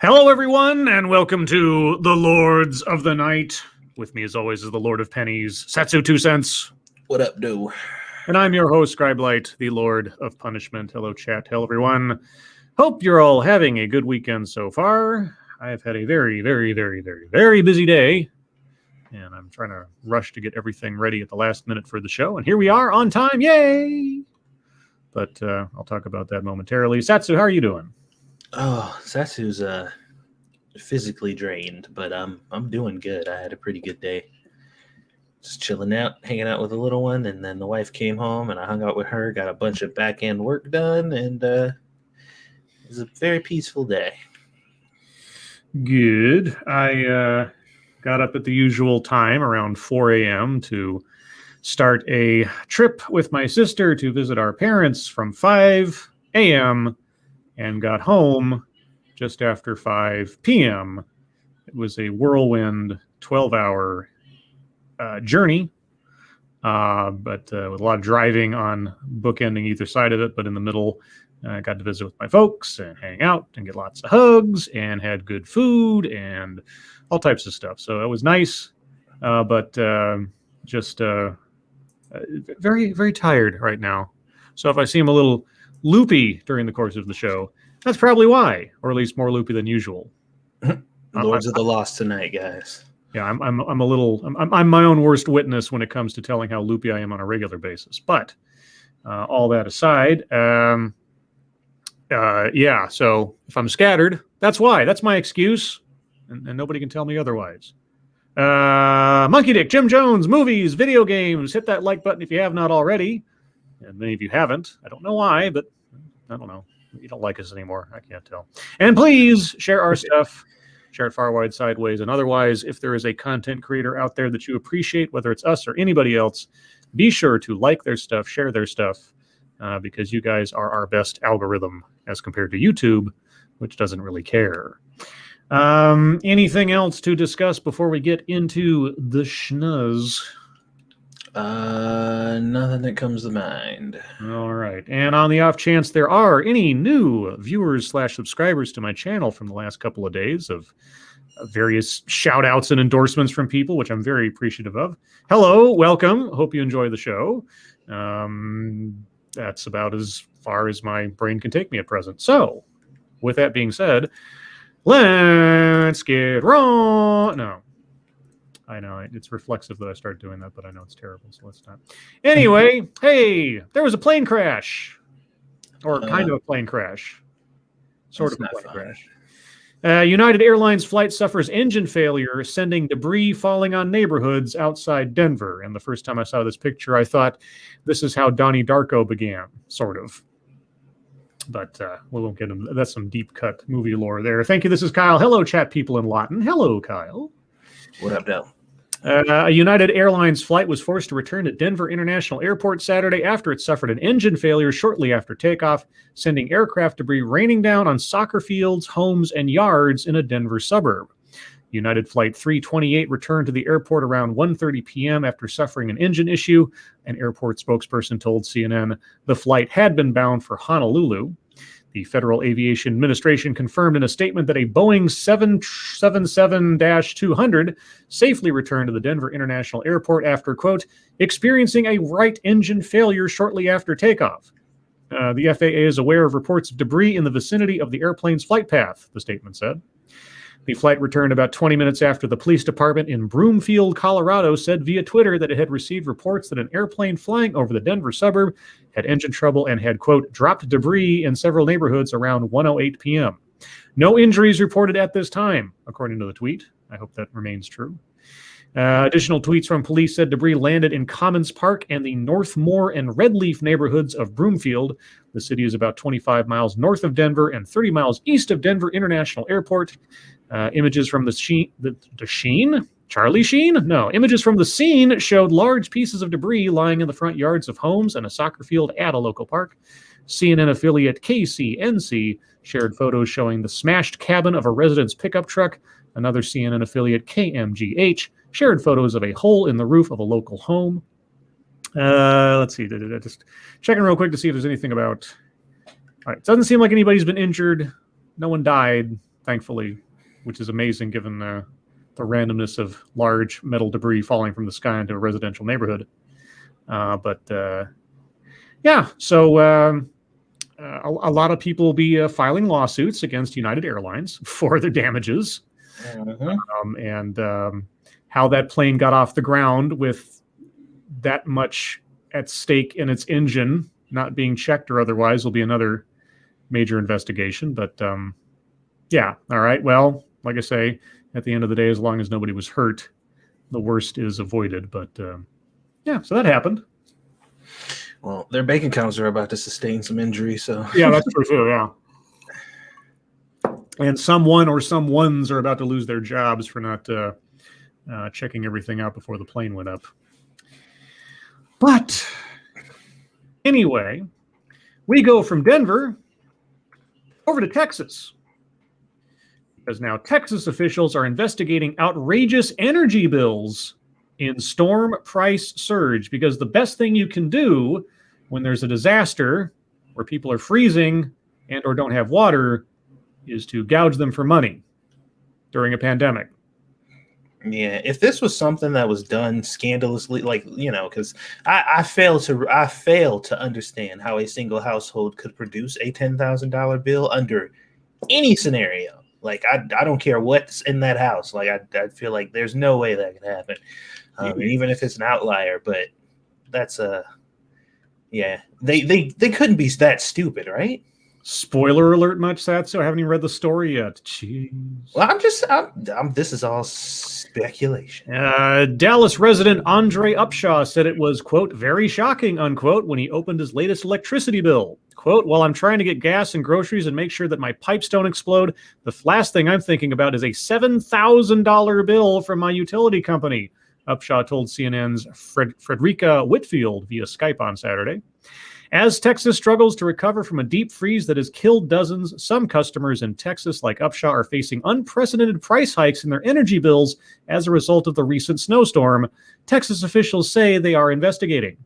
Hello, everyone, and welcome to the Lords of the Night. With me, as always, is the Lord of Pennies, Satsu 2 cents. What up, dude? And I'm your host, Scribe, the Lord of Punishment. Hello, chat. Hello, everyone. Hope you're all having a good weekend so far. I've had a very, very, very, very, very busy day, and I'm trying to rush to get everything ready at the last minute for the show. And here we are on time. Yay! But I'll talk about that momentarily. Satsu, how are you doing? Oh, Satsu's physically drained, but I'm doing good. I had a pretty good day. Just chilling out, hanging out with the little one, and then the wife came home and I hung out with her, got a bunch of back end work done, and it was a very peaceful day. Good. I got up at the usual time, around 4 a.m., to start a trip with my sister to visit our parents from 5 a.m. and got home just after 5 p.m. It was a whirlwind 12-hour journey, but with a lot of driving on bookending either side of it. But in the middle, I got to visit with my folks and hang out and get lots of hugs and had good food and all types of stuff. So it was nice, but just very, very tired right now. So if I seem a little loopy during the course of the show, that's probably why, or at least more loopy than usual. Lords of the Lost tonight, guys. Yeah, I'm my own worst witness when it comes to telling how loopy I am on a regular basis. But all that aside, yeah. So if I'm scattered, that's why. That's my excuse, and nobody can tell me otherwise. Monkey Dick, Jim Jones, movies, video games. Hit that like button if you have not already. And many of you haven't. I don't know why, but I don't know. You don't like us anymore. I can't tell. And please share our stuff. Share it far, wide, sideways, and otherwise. If there is a content creator out there that you appreciate, whether it's us or anybody else, be sure to like their stuff, share their stuff, because you guys are our best algorithm as compared to YouTube, which doesn't really care. Anything else to discuss before we get into the schnuzz? Nothing that comes to mind. All right. And on the off chance there are any new viewers / subscribers to my channel from the last couple of days of various shout outs and endorsements from people, which I'm very appreciative of. Hello, welcome. Hope you enjoy the show. That's about as far as my brain can take me at present. So, with that being said, let's get wrong. No. I know, it's reflexive that I start doing that, but I know it's terrible, so let's not. Anyway, hey, there was a plane crash. Or kind of a plane crash. Sort of a plane crash. United Airlines flight suffers engine failure, sending debris falling on neighborhoods outside Denver. And the first time I saw this picture, I thought, this is how Donnie Darko began, sort of. But we won't get into that's some deep cut movie lore there. Thank you, this is Kyle. Hello, chat people in Lawton. Hello, Kyle. What up, Del? A United Airlines flight was forced to return to Denver International Airport Saturday after it suffered an engine failure shortly after takeoff, sending aircraft debris raining down on soccer fields, homes, and yards in a Denver suburb. United Flight 328 returned to the airport around 1:30 p.m. after suffering an engine issue. An airport spokesperson told CNN the flight had been bound for Honolulu. The Federal Aviation Administration confirmed in a statement that a Boeing 777-200 safely returned to the Denver International Airport after, quote, experiencing a right engine failure shortly after takeoff. The FAA is aware of reports of debris in the vicinity of the airplane's flight path, the statement said. The flight returned about 20 minutes after the police department in Broomfield, Colorado, said via Twitter that it had received reports that an airplane flying over the Denver suburb had engine trouble and had, quote, dropped debris in several neighborhoods around 1:08 p.m. No injuries reported at this time, according to the tweet. I hope that remains true. Additional tweets from police said debris landed in Commons Park and the Northmore and Redleaf neighborhoods of Broomfield. The city is about 25 miles north of Denver and 30 miles east of Denver International Airport. Images from Charlie Sheen? No. Images from the scene showed large pieces of debris lying in the front yards of homes and a soccer field at a local park. CNN affiliate KCNC shared photos showing the smashed cabin of a resident's pickup truck. Another CNN affiliate, KMGH, shared photos of a hole in the roof of a local home. Let's see. Just checking real quick to see if there's anything about... All right. It doesn't seem like anybody's been injured. No one died. thankfully, which is amazing given the randomness of large metal debris falling from the sky into a residential neighborhood. So a lot of people will be filing lawsuits against United Airlines for their damages. And how that plane got off the ground with that much at stake in its engine not being checked or otherwise will be another major investigation. But all right. Well, like I say, at the end of the day, as long as nobody was hurt, the worst is avoided. But so that happened. Well, their bank accounts are about to sustain some injury, so yeah, that's true too. Yeah. And someone or some ones are about to lose their jobs for not checking everything out before the plane went up. But anyway, we go from Denver over to Texas. Because now Texas officials are investigating outrageous energy bills in storm price surge. Because the best thing you can do when there's a disaster where people are freezing and or don't have water is to gouge them for money during a pandemic. Yeah, if this was something that was done scandalously, because I fail to understand how a single household could produce a $10,000 bill under any scenario. Like, I don't care what's in that house. Like, I feel like there's no way that could happen, even if it's an outlier. But that's they couldn't be that stupid, right? Spoiler alert, much Satsu. I haven't even read the story yet. Jeez. Well, this is all speculation. Dallas resident Andre Upshaw said it was, quote, very shocking, unquote, when he opened his latest electricity bill. Quote, while I'm trying to get gas and groceries and make sure that my pipes don't explode, the last thing I'm thinking about is a $7,000 bill from my utility company, Upshaw told CNN's Frederica Whitfield via Skype on Saturday. As Texas struggles to recover from a deep freeze that has killed dozens, some customers in Texas, like Upshaw, are facing unprecedented price hikes in their energy bills as a result of the recent snowstorm. Texas officials say they are investigating.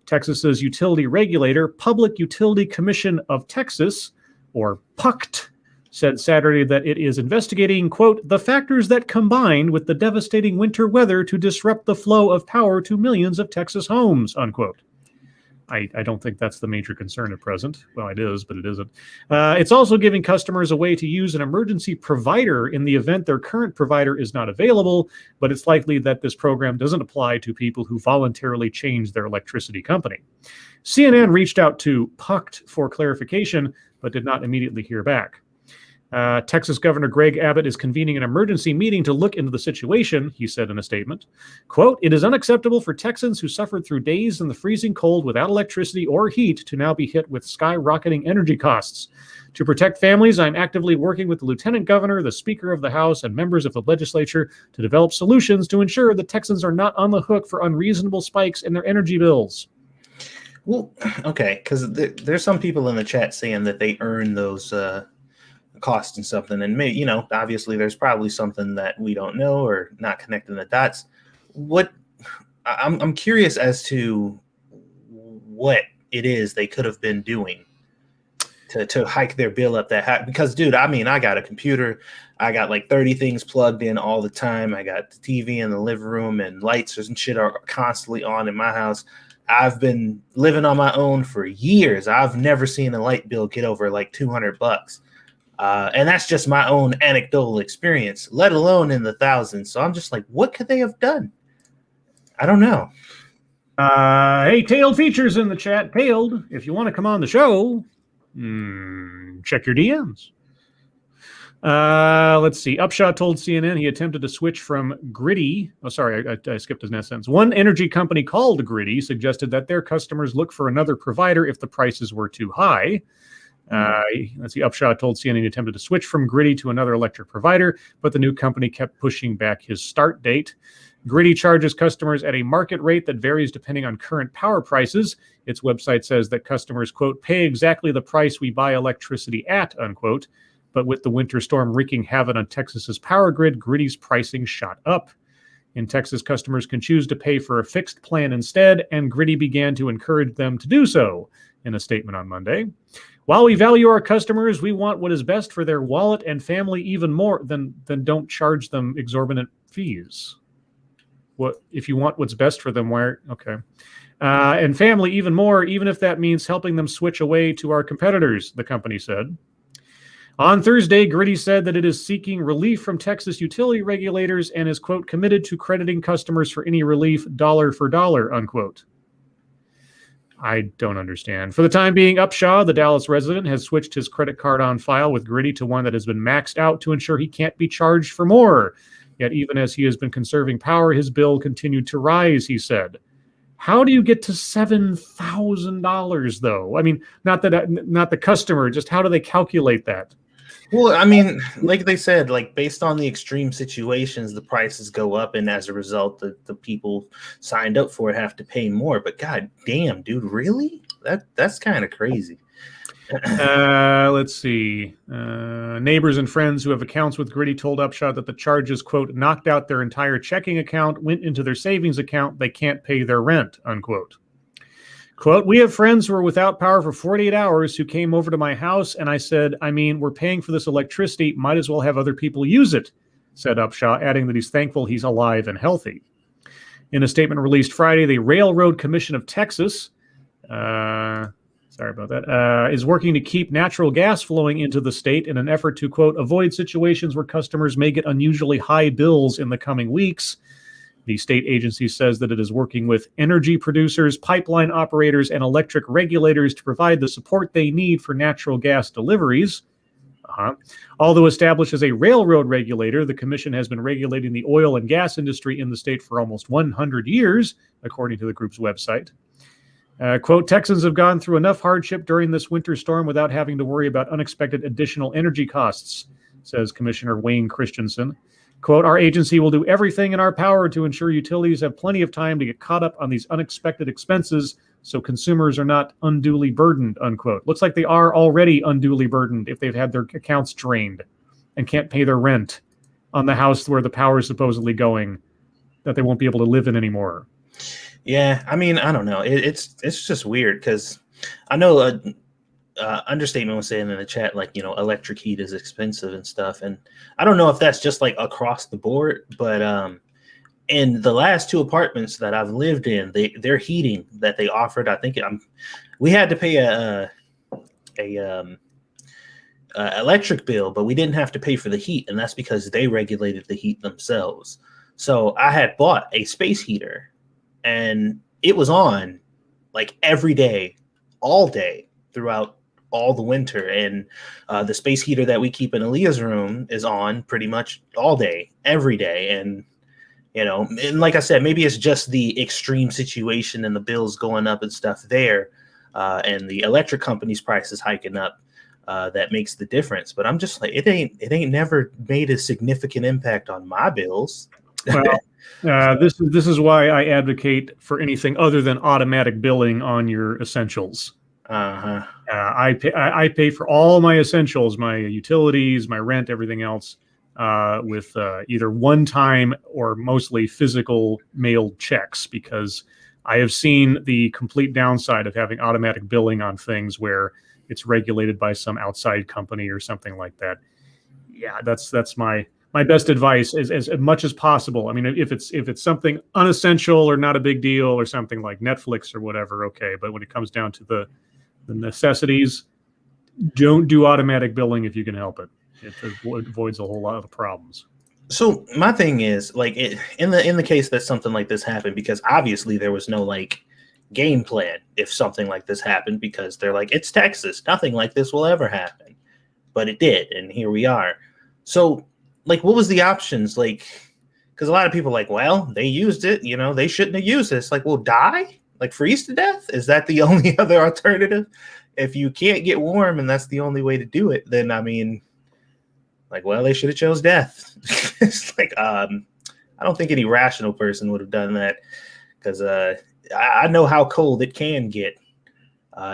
Texas's utility regulator, Public Utility Commission of Texas, or PUCT, said Saturday that it is investigating, quote, the factors that combined with the devastating winter weather to disrupt the flow of power to millions of Texas homes, unquote. I don't think that's the major concern at present. Well, it is, but it isn't. It's also giving customers a way to use an emergency provider in the event their current provider is not available, but it's likely that this program doesn't apply to people who voluntarily change their electricity company. CNN reached out to PUCT for clarification, but did not immediately hear back. Texas Governor Greg Abbott is convening an emergency meeting to look into the situation, he said in a statement. Quote, it is unacceptable for Texans who suffered through days in the freezing cold without electricity or heat to now be hit with skyrocketing energy costs. To protect families, I'm actively working with the Lieutenant Governor, the Speaker of the House, and members of the legislature to develop solutions to ensure that Texans are not on the hook for unreasonable spikes in their energy bills. Well, okay, because there's some people in the chat saying that they earn those cost and something, and maybe, obviously there's probably something that we don't know or not connecting the dots. What I'm curious as to what it is they could have been doing to hike their bill up that high. Because, dude, I got a computer, I got like 30 things plugged in all the time. I got the TV in the living room, and lights and shit are constantly on in my house. I've been living on my own for years. I've never seen a light bill get over like $200. And that's just my own anecdotal experience, let alone in the thousands. So I'm just like, what could they have done? I don't know. Hey, Tailed Features in the chat. Tailed, if you want to come on the show, check your DMs. Let's see. Upshaw told CNN he attempted to switch from Griddy. Oh, sorry, I skipped his next sentence. One energy company called Griddy suggested that their customers look for another provider if the prices were too high. Let's see. Upshaw told CNN he attempted to switch from Griddy to another electric provider, but the new company kept pushing back his start date. Griddy charges customers at a market rate that varies depending on current power prices. Its website says that customers, quote, pay exactly the price we buy electricity at, unquote. But with the winter storm wreaking havoc on Texas's power grid, Griddy's pricing shot up. In Texas, customers can choose to pay for a fixed plan instead, and Griddy began to encourage them to do so in a statement on Monday. While we value our customers, we want what is best for their wallet and family even more than don't charge them exorbitant fees. What if you want what's best for them? Why? Okay. And family even more, even if that means helping them switch away to our competitors, the company said. On Thursday, Gritty said that it is seeking relief from Texas utility regulators and is, quote, committed to crediting customers for any relief dollar for dollar, unquote. I don't understand. For the time being, Upshaw, the Dallas resident, has switched his credit card on file with Gritty to one that has been maxed out to ensure he can't be charged for more. Yet even as he has been conserving power, his bill continued to rise, he said. How do you get to $7,000, though? I mean, not the customer, just how do they calculate that? Well, I mean, like they said, like based on the extreme situations, the prices go up, and as a result, the people signed up for it have to pay more. But god damn, dude, really? That's kind of crazy. Let's see. Neighbors and friends who have accounts with Gritty told Upshot that the charges, quote, knocked out their entire checking account, went into their savings account. They can't pay their rent, unquote. Quote, we have friends who are without power for 48 hours who came over to my house, and I said, I mean, we're paying for this electricity. Might as well have other people use it, said Upshaw, adding that he's thankful he's alive and healthy. In a statement released Friday, the Railroad Commission of Texas, is working to keep natural gas flowing into the state in an effort to, quote, avoid situations where customers may get unusually high bills in the coming weeks. The state agency says that it is working with energy producers, pipeline operators, and electric regulators to provide the support they need for natural gas deliveries. Although established as a railroad regulator, the commission has been regulating the oil and gas industry in the state for almost 100 years, according to the group's website. Quote, Texans have gone through enough hardship during this winter storm without having to worry about unexpected additional energy costs, says Commissioner Wayne Christensen. Quote, our agency will do everything in our power to ensure utilities have plenty of time to get caught up on these unexpected expenses so consumers are not unduly burdened, unquote. Looks like they are already unduly burdened if they've had their accounts drained and can't pay their rent on the house where the power is supposedly going, that they won't be able to live in anymore. Yeah, I mean, I don't know. It's just weird because I know Understatement was saying in the chat, like, you know, electric heat is expensive and stuff. And I don't know if that's just like across the board, but in the last two apartments that I've lived in, their heating that they offered, I think we had to pay a electric bill, but we didn't have to pay for the heat. And that's because they regulated the heat themselves. So I had bought a space heater and it was on like every day, all day throughout all the winter. And the space heater that we keep in Aaliyah's room is on pretty much all day, every day. And, you know, and like I said, maybe it's just the extreme situation and the bills going up and stuff there. And the electric company's prices hiking up that makes the difference. But I'm just like, it ain't never made a significant impact on my bills. Well, this is why I advocate for anything other than automatic billing on your essentials. I pay for all my essentials, my utilities, my rent, everything else, with either one-time or mostly physical mailed checks, because I have seen the complete downside of having automatic billing on things where it's regulated by some outside company or something like that. Yeah, that's my best advice is as much as possible. I mean, if it's something unessential or not a big deal or something like Netflix or whatever, okay. But when it comes down to the necessities, don't do automatic billing if you can help it. It avoids a whole lot of the problems. So my thing is, like, in the case that something like this happened, because obviously there was no like game plan if something like this happened, because they're like, it's Texas, nothing like this will ever happen, but it did, and here we are. So, like, what was the options? Like, because a lot of people are like, well, they used it, you know, they shouldn't have used this. Like, well, die? Like, freeze to death? Is that the only other alternative? If you can't get warm and that's the only way to do it, then I mean, like, well, they should have chose death. It's like, I don't think any rational person would have done that, because I know how cold it can get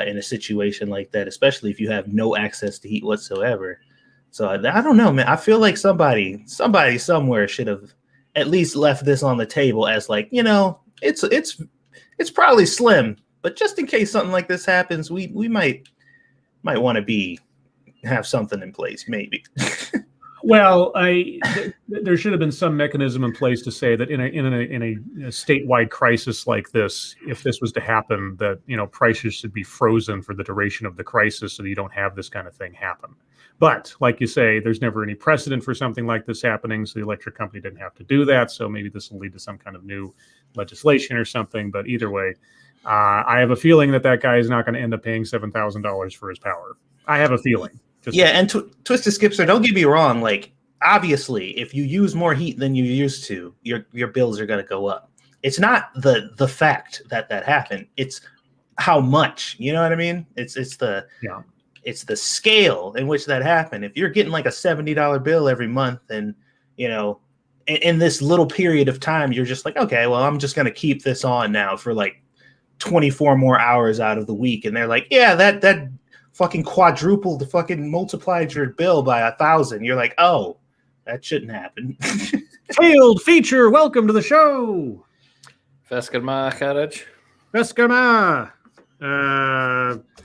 in a situation like that, especially if you have no access to heat whatsoever. So I don't know, man. I feel like somebody somewhere should have at least left this on the table as, like, you know, it's probably slim, but just in case something like this happens, we might might want to have something in place, maybe. Well, there should have been some mechanism in place to say that in a statewide crisis like this, if this was to happen, that prices should be frozen for the duration of the crisis, so that you don't have this kind of thing happen. But like you say, there's never any precedent for something like this happening, so the electric company didn't have to do that. So maybe this will lead to some kind of new legislation or something. But either way, I have a feeling that guy is not going to end up paying $7,000 for his power. I have a feeling. And Twisted Skipster, don't get me wrong. Like, obviously, if you use more heat than you used to, your bills are going to go up. It's not the fact that happened. It's how much. You know what I mean? It's the scale in which that happened. If you're getting like a $70 bill every month, and in this little period of time, you're just like, okay, well, I'm just going to keep this on now for like 24 more hours out of the week, and they're like, yeah, that fucking quadrupled, fucking multiplied your bill by 1,000. You're like, oh, that shouldn't happen. Tailed feature, welcome to the show. Veskarma carriage. Veskarma.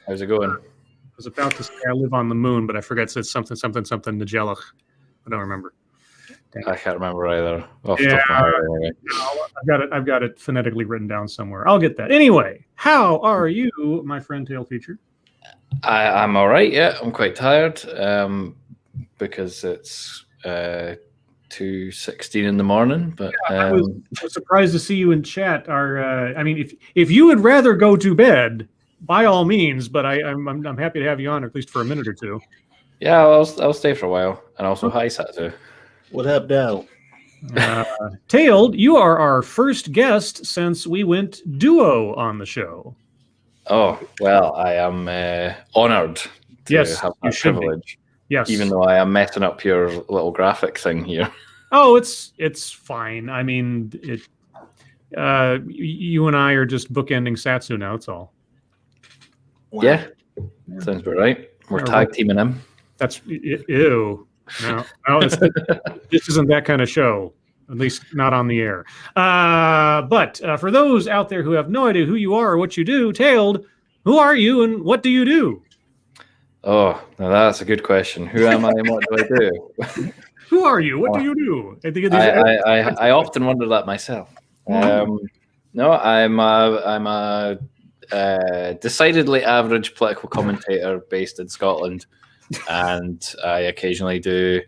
How's it going? I was about to say I live on the moon, but I forgot it said something Nagelach. I don't remember. I can't remember either. I've got it phonetically written down somewhere. I'll get that. Anyway, how are you, my friend Tailed feature? I'm all right. Yeah, I'm quite tired because it's 2:16 in the morning. But I was surprised to see you in chat. If you would rather go to bed, by all means. But I'm happy to have you on at least for a minute or two. Yeah, I'll stay for a while. And also, hi Satsu. What up, Dell? Tailed, you are our first guest since we went duo on the show. Oh, well, I am honored to have that privilege. Yes. Even though I am messing up your little graphic thing here. Oh, it's fine. I mean, you and I are just bookending Satsu now, that's all. Wow. Yeah, sounds about right. We're tag teaming him. That's ew. No, this isn't that kind of show. At least not on the air. But for those out there who have no idea who you are or what you do, Tailed, who are you and what do you do? Oh, now that's a good question. Who am I and what do I do? Who are you? What do you do? I often wonder that myself. No, I'm a decidedly average political commentator based in Scotland, and I occasionally do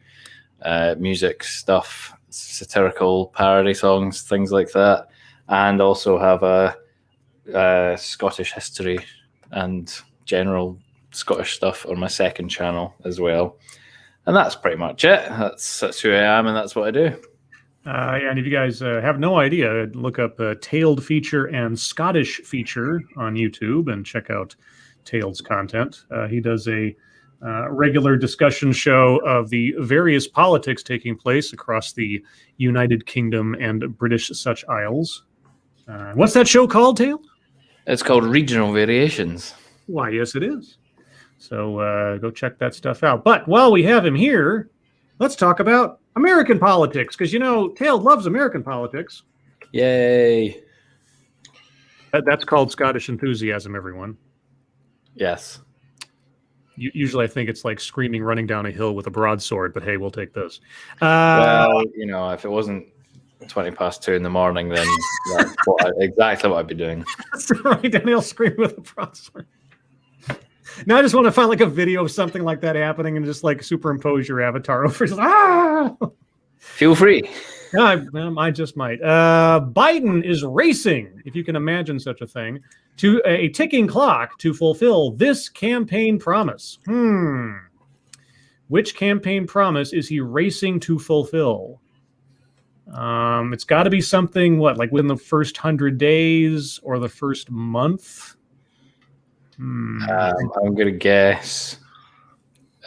music stuff, satirical parody songs, things like that, and also have a Scottish history and general Scottish stuff on my second channel as well. And that's pretty much it. That's who I am, and that's what I do. And if you guys have no idea, look up Tailed Feature and Scottish Feature on YouTube and check out Tailed's content. He does a regular discussion show of the various politics taking place across the United Kingdom and British such Isles. What's that show called, Tailed? It's called Regional Variations. Why, yes, it is. So go check that stuff out. But while we have him here, let's talk about American politics, because, Tailed loves American politics. Yay. That's called Scottish enthusiasm, everyone. Yes. Usually I think it's like screaming running down a hill with a broadsword, but hey, we'll take this. Well, if it wasn't 2:20 in the morning, then that's exactly what I'd be doing. That's right, Daniel screaming with a broadsword. Now I just want to find like a video of something like that happening and just like superimpose your avatar over. Feel free. Yeah, I just might. Biden is racing, if you can imagine such a thing, to a ticking clock to fulfill this campaign promise. Which campaign promise is he racing to fulfill? It's got to be something, like within the first 100 days or the first month? I'm going to guess.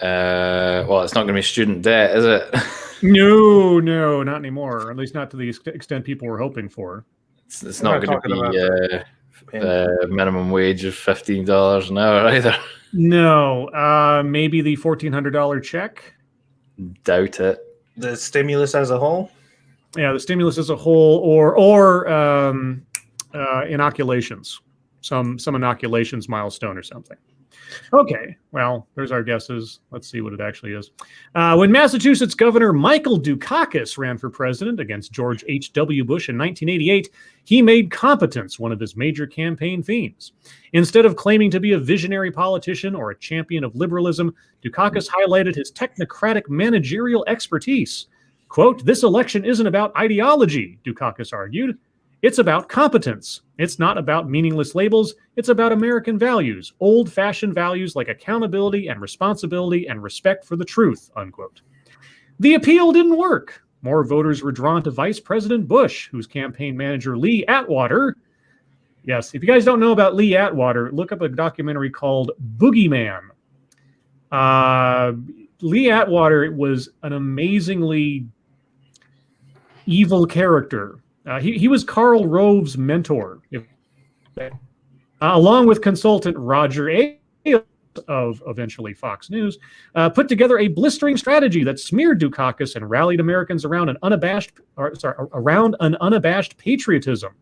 Well, it's not going to be student debt, is it? No, not anymore. At least not to the extent people were hoping for. It's not going to be the minimum wage of $15 an hour either. No, maybe the $1,400 check. Doubt it. The stimulus as a whole. Yeah, the stimulus as a whole, or inoculations. Some inoculations milestone or something. Okay, well, there's our guesses. Let's see what it actually is. When Massachusetts Governor Michael Dukakis ran for president against George H.W. Bush in 1988, he made competence one of his major campaign themes. Instead of claiming to be a visionary politician or a champion of liberalism, Dukakis highlighted his technocratic managerial expertise. Quote, "This election isn't about ideology," Dukakis argued. "It's about competence. It's not about meaningless labels. It's about American values, old-fashioned values like accountability and responsibility and respect for the truth," unquote. The appeal didn't work. More voters were drawn to Vice President Bush, whose campaign manager Lee Atwater, yes, if you guys don't know about Lee Atwater, look up a documentary called Boogeyman. Lee Atwater was an amazingly evil character. He was Karl Rove's mentor, along with consultant Roger Ailes of eventually Fox News, put together a blistering strategy that smeared Dukakis and rallied Americans around an unabashed patriotism.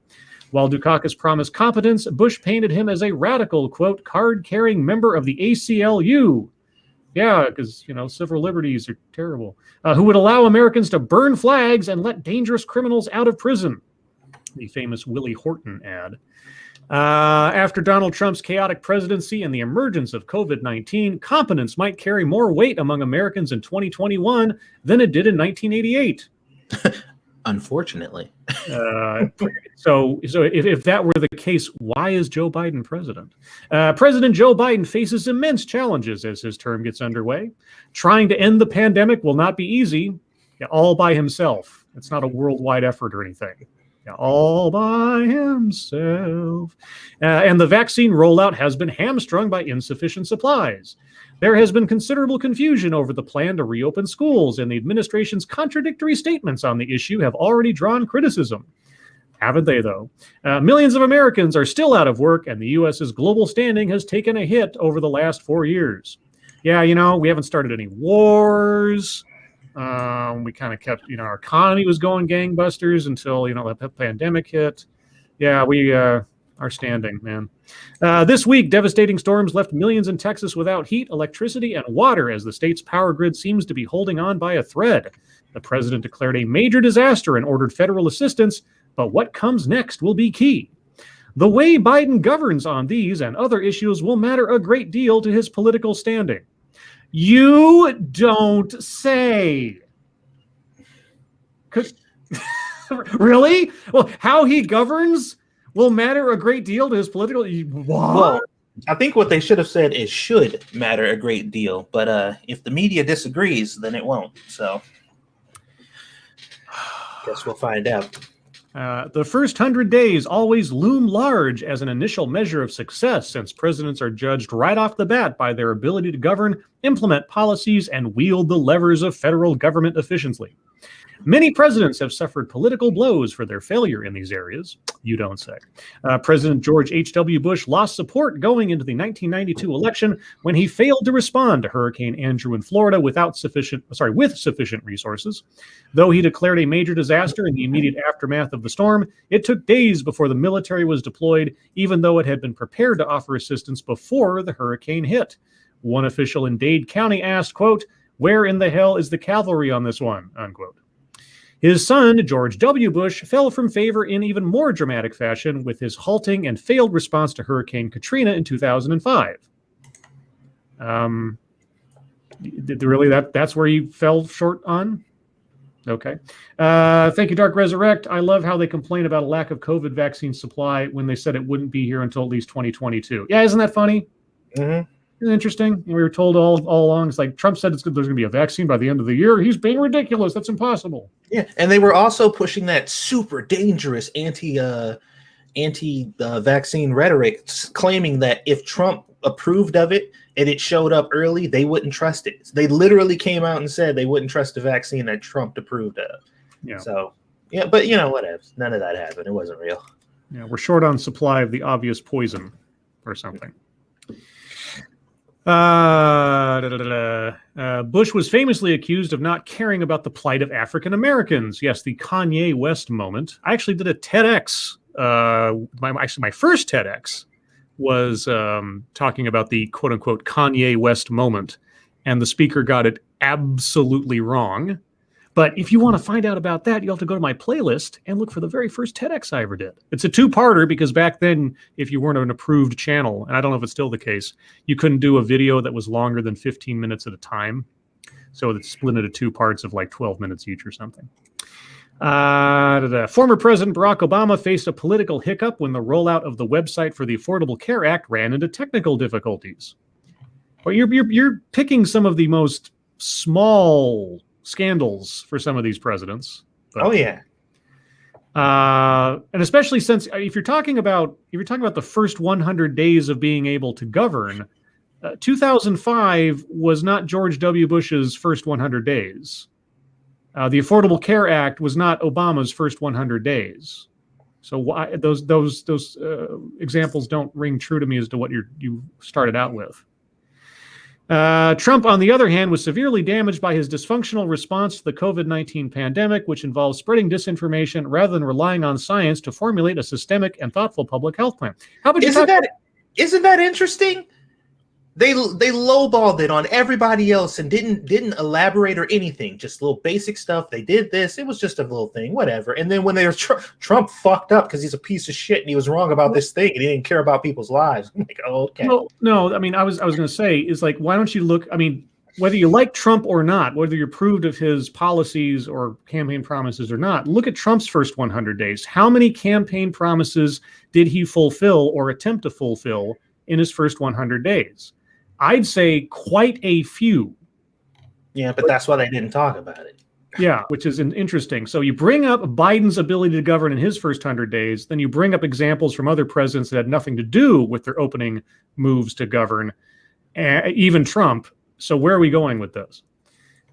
While Dukakis promised competence, Bush painted him as a radical, quote, card-carrying member of the ACLU. Yeah, because, civil liberties are terrible. Who would allow Americans to burn flags and let dangerous criminals out of prison. The famous Willie Horton ad. After Donald Trump's chaotic presidency and the emergence of COVID-19, competence might carry more weight among Americans in 2021 than it did in 1988. Unfortunately. So if that were the case, why is Joe Biden president? President Joe Biden faces immense challenges as his term gets underway. Trying to end the pandemic will not be easy, all by himself. It's not a worldwide effort or anything. All by himself. And the vaccine rollout has been hamstrung by insufficient supplies. There has been considerable confusion over the plan to reopen schools, and the administration's contradictory statements on the issue have already drawn criticism. Haven't they, though? Millions of Americans are still out of work, and the U.S.'s global standing has taken a hit over the last 4 years. Yeah, we haven't started any wars. We kind of kept, our economy was going gangbusters until, the pandemic hit. Yeah, we are standing, man. This week, devastating storms left millions in Texas without heat, electricity, and water as the state's power grid seems to be holding on by a thread. The president declared a major disaster and ordered federal assistance, but what comes next will be key. The way Biden governs on these and other issues will matter a great deal to his political standing. You don't say. Really? Well, how he governs will matter a great deal to his political. What? Well, I think what they should have said is should matter a great deal. But if the media disagrees, then it won't. So guess we'll find out. The first 100 days always loom large as an initial measure of success, since presidents are judged right off the bat by their ability to govern, implement policies, and wield the levers of federal government efficiently. Many presidents have suffered political blows for their failure in these areas. You don't say. President George H.W. Bush lost support going into the 1992 election when he failed to respond to Hurricane Andrew in Florida with sufficient resources. Though he declared a major disaster in the immediate aftermath of the storm, it took days before the military was deployed, even though it had been prepared to offer assistance before the hurricane hit. One official in Dade County asked, quote, "Where in the hell is the cavalry on this one?" unquote. His son, George W. Bush, fell from favor in even more dramatic fashion with his halting and failed response to Hurricane Katrina in 2005. Really, that's where he fell short on? Okay. Thank you, Dark Resurrect. I love how they complain about a lack of COVID vaccine supply when they said it wouldn't be here until at least 2022. Yeah, isn't that funny? Mm-hmm. Isn't it interesting? We were told all along, it's like Trump said there's going to be a vaccine by the end of the year. He's being ridiculous. That's impossible. Yeah, and they were also pushing that super dangerous anti-vaccine rhetoric, claiming that if Trump approved of it and it showed up early, they wouldn't trust it. They literally came out and said they wouldn't trust the vaccine that Trump approved of. Yeah. So, yeah, but whatever. None of that happened. It wasn't real. Yeah, we're short on supply of the obvious poison or something. Bush was famously accused of not caring about the plight of African Americans. Yes, the Kanye West moment. I actually did a TEDx, my first TEDx, was talking about the quote-unquote Kanye West moment, and the speaker got it absolutely wrong. But if you want to find out about that, you'll have to go to my playlist and look for the very first TEDx I ever did. It's a two-parter because back then, if you weren't an approved channel, and I don't know if it's still the case, you couldn't do a video that was longer than 15 minutes at a time. So it's split into two parts of like 12 minutes each or something. Former President Barack Obama faced a political hiccup when the rollout of the website for the Affordable Care Act ran into technical difficulties. Well, you're picking some of the most small scandals for some of these presidents. But, oh yeah. And especially since if you're talking about the first 100 days of being able to govern, 2005 was not George W. Bush's first 100 days. The Affordable Care Act was not Obama's first 100 days. So why those examples don't ring true to me as to what you started out with. Trump, on the other hand, was severely damaged by his dysfunctional response to the COVID-19 pandemic, which involves spreading disinformation rather than relying on science to formulate a systemic and thoughtful public health plan. How about Isn't that interesting? They lowballed it on everybody else and didn't elaborate or anything. Just little basic stuff. They did this. It was just a little thing, whatever. And then when they were Trump fucked up because he's a piece of shit and he was wrong about this thing and he didn't care about people's lives. I'm like, oh, okay. Well, no, I mean, I was going to say is like, why don't you look? I mean, whether you like Trump or not, whether you're approved of his policies or campaign promises or not, look at Trump's first 100 days. How many campaign promises did he fulfill or attempt to fulfill in his first 100 days? I'd say quite a few. Yeah, but that's why they didn't talk about it. Yeah, which is interesting. So you bring up Biden's ability to govern in his first 100 days, then you bring up examples from other presidents that had nothing to do with their opening moves to govern, even Trump. So where are we going with this?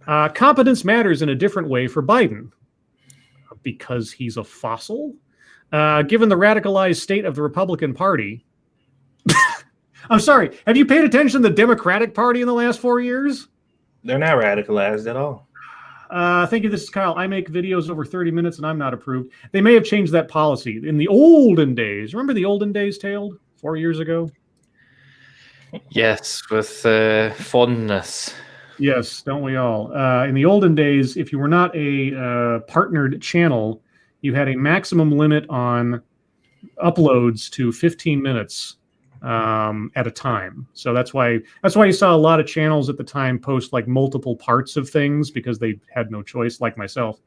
Competence matters in a different way for Biden. Because he's a fossil? Given the radicalized state of the Republican Party, I'm sorry. Have you paid attention to the Democratic Party in the last 4 years? They're not radicalized at all. Thank you. This is Kyle. I make videos over 30 minutes and I'm not approved. They may have changed that policy. In the olden days, remember the olden days, Tailed, 4 years ago? Yes, with fondness. Yes, don't we all? In the olden days, if you were not a partnered channel, you had a maximum limit on uploads to 15 minutes. At a time. So that's why you saw a lot of channels at the time post like multiple parts of things because they had no choice, like myself.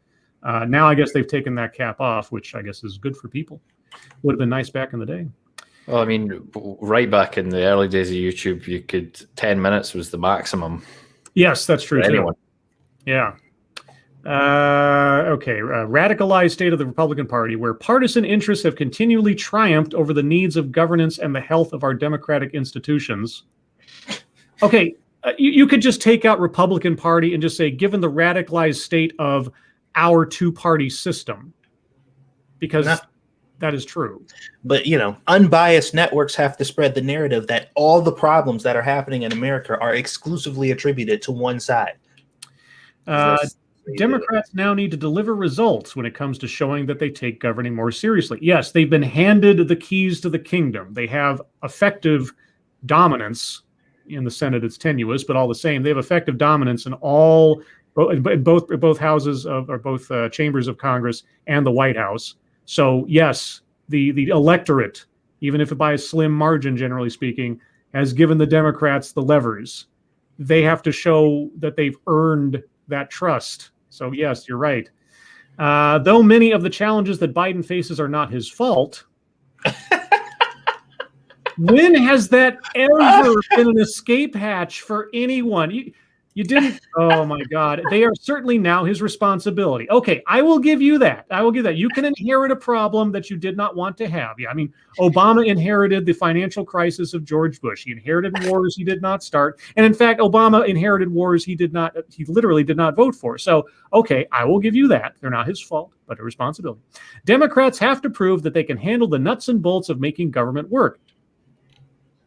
Now I guess they've taken that cap off, which I guess is good for people. Would have been nice back in the day. Well, I mean, right back in the early days of YouTube, 10 minutes was the maximum. Yes, that's true too. Anyone. Yeah. Okay. Radicalized state of the Republican Party, where partisan interests have continually triumphed over the needs of governance and the health of our democratic institutions. Okay. You could just take out Republican Party and just say, given the radicalized state of our two-party system, because that is true. But, unbiased networks have to spread the narrative that all the problems that are happening in America are exclusively attributed to one side. Democrats now need to deliver results when it comes to showing that they take governing more seriously. Yes, they've been handed the keys to the kingdom. They have effective dominance. In the Senate, it's tenuous, but all the same, they have effective dominance in both houses or both chambers of Congress and the White House. So yes, the electorate, even if by a slim margin, generally speaking, has given the Democrats the levers. They have to show that they've earned that trust. So yes, you're right. Though many of the challenges that Biden faces are not his fault, when has that ever been an escape hatch for anyone? You didn't. Oh my God. They are certainly now his responsibility. Okay, I will give you that. You can inherit a problem that you did not want to have. Yeah, I mean, Obama inherited the financial crisis of George Bush. He inherited wars he did not start. And in fact, Obama inherited wars he literally did not vote for. So, okay, I will give you that. They're not his fault, but a responsibility. Democrats have to prove that they can handle the nuts and bolts of making government work.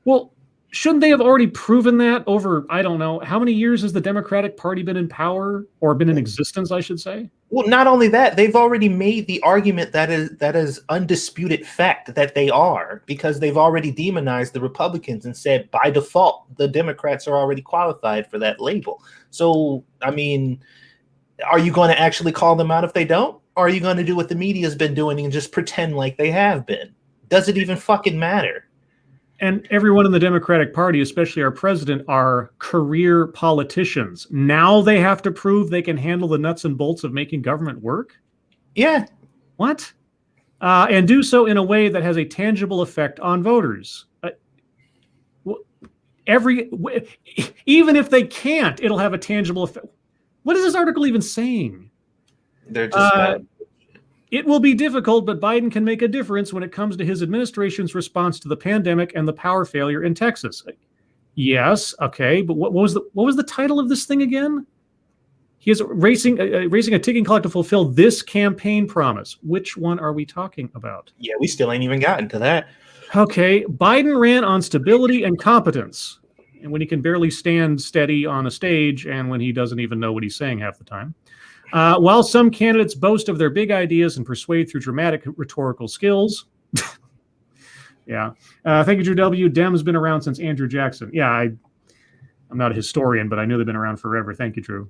Well, shouldn't they have already proven that over, I don't know, how many years has the Democratic Party been in power, or been in existence, I should say? Well, not only that, they've already made the argument that is undisputed fact that they are, because they've already demonized the Republicans and said by default the Democrats are already qualified for that label. So, I mean, are you going to actually call them out if they don't? Or are you going to do what the media's been doing and just pretend like they have been? Does it even fucking matter? And everyone in the Democratic Party, especially our president, are career politicians. Now they have to prove they can handle the nuts and bolts of making government work? Yeah. What? And do so in a way that has a tangible effect on voters. Even if they can't, it'll have a tangible effect. What is this article even saying? They're just it will be difficult, but Biden can make a difference when it comes to his administration's response to the pandemic and the power failure in Texas. Yes, okay, but what was the title of this thing again? He is raising a ticking clock to fulfill this campaign promise. Which one are we talking about? Yeah, we still ain't even gotten to that. Okay, Biden ran on stability and competence, and when he can barely stand steady on a stage, and when he doesn't even know what he's saying half the time. While some candidates boast of their big ideas and persuade through dramatic rhetorical skills. Yeah. Thank you, Drew W. Dem's been around since Andrew Jackson. Yeah, I'm not a historian, but I knew they've been around forever. Thank you, Drew.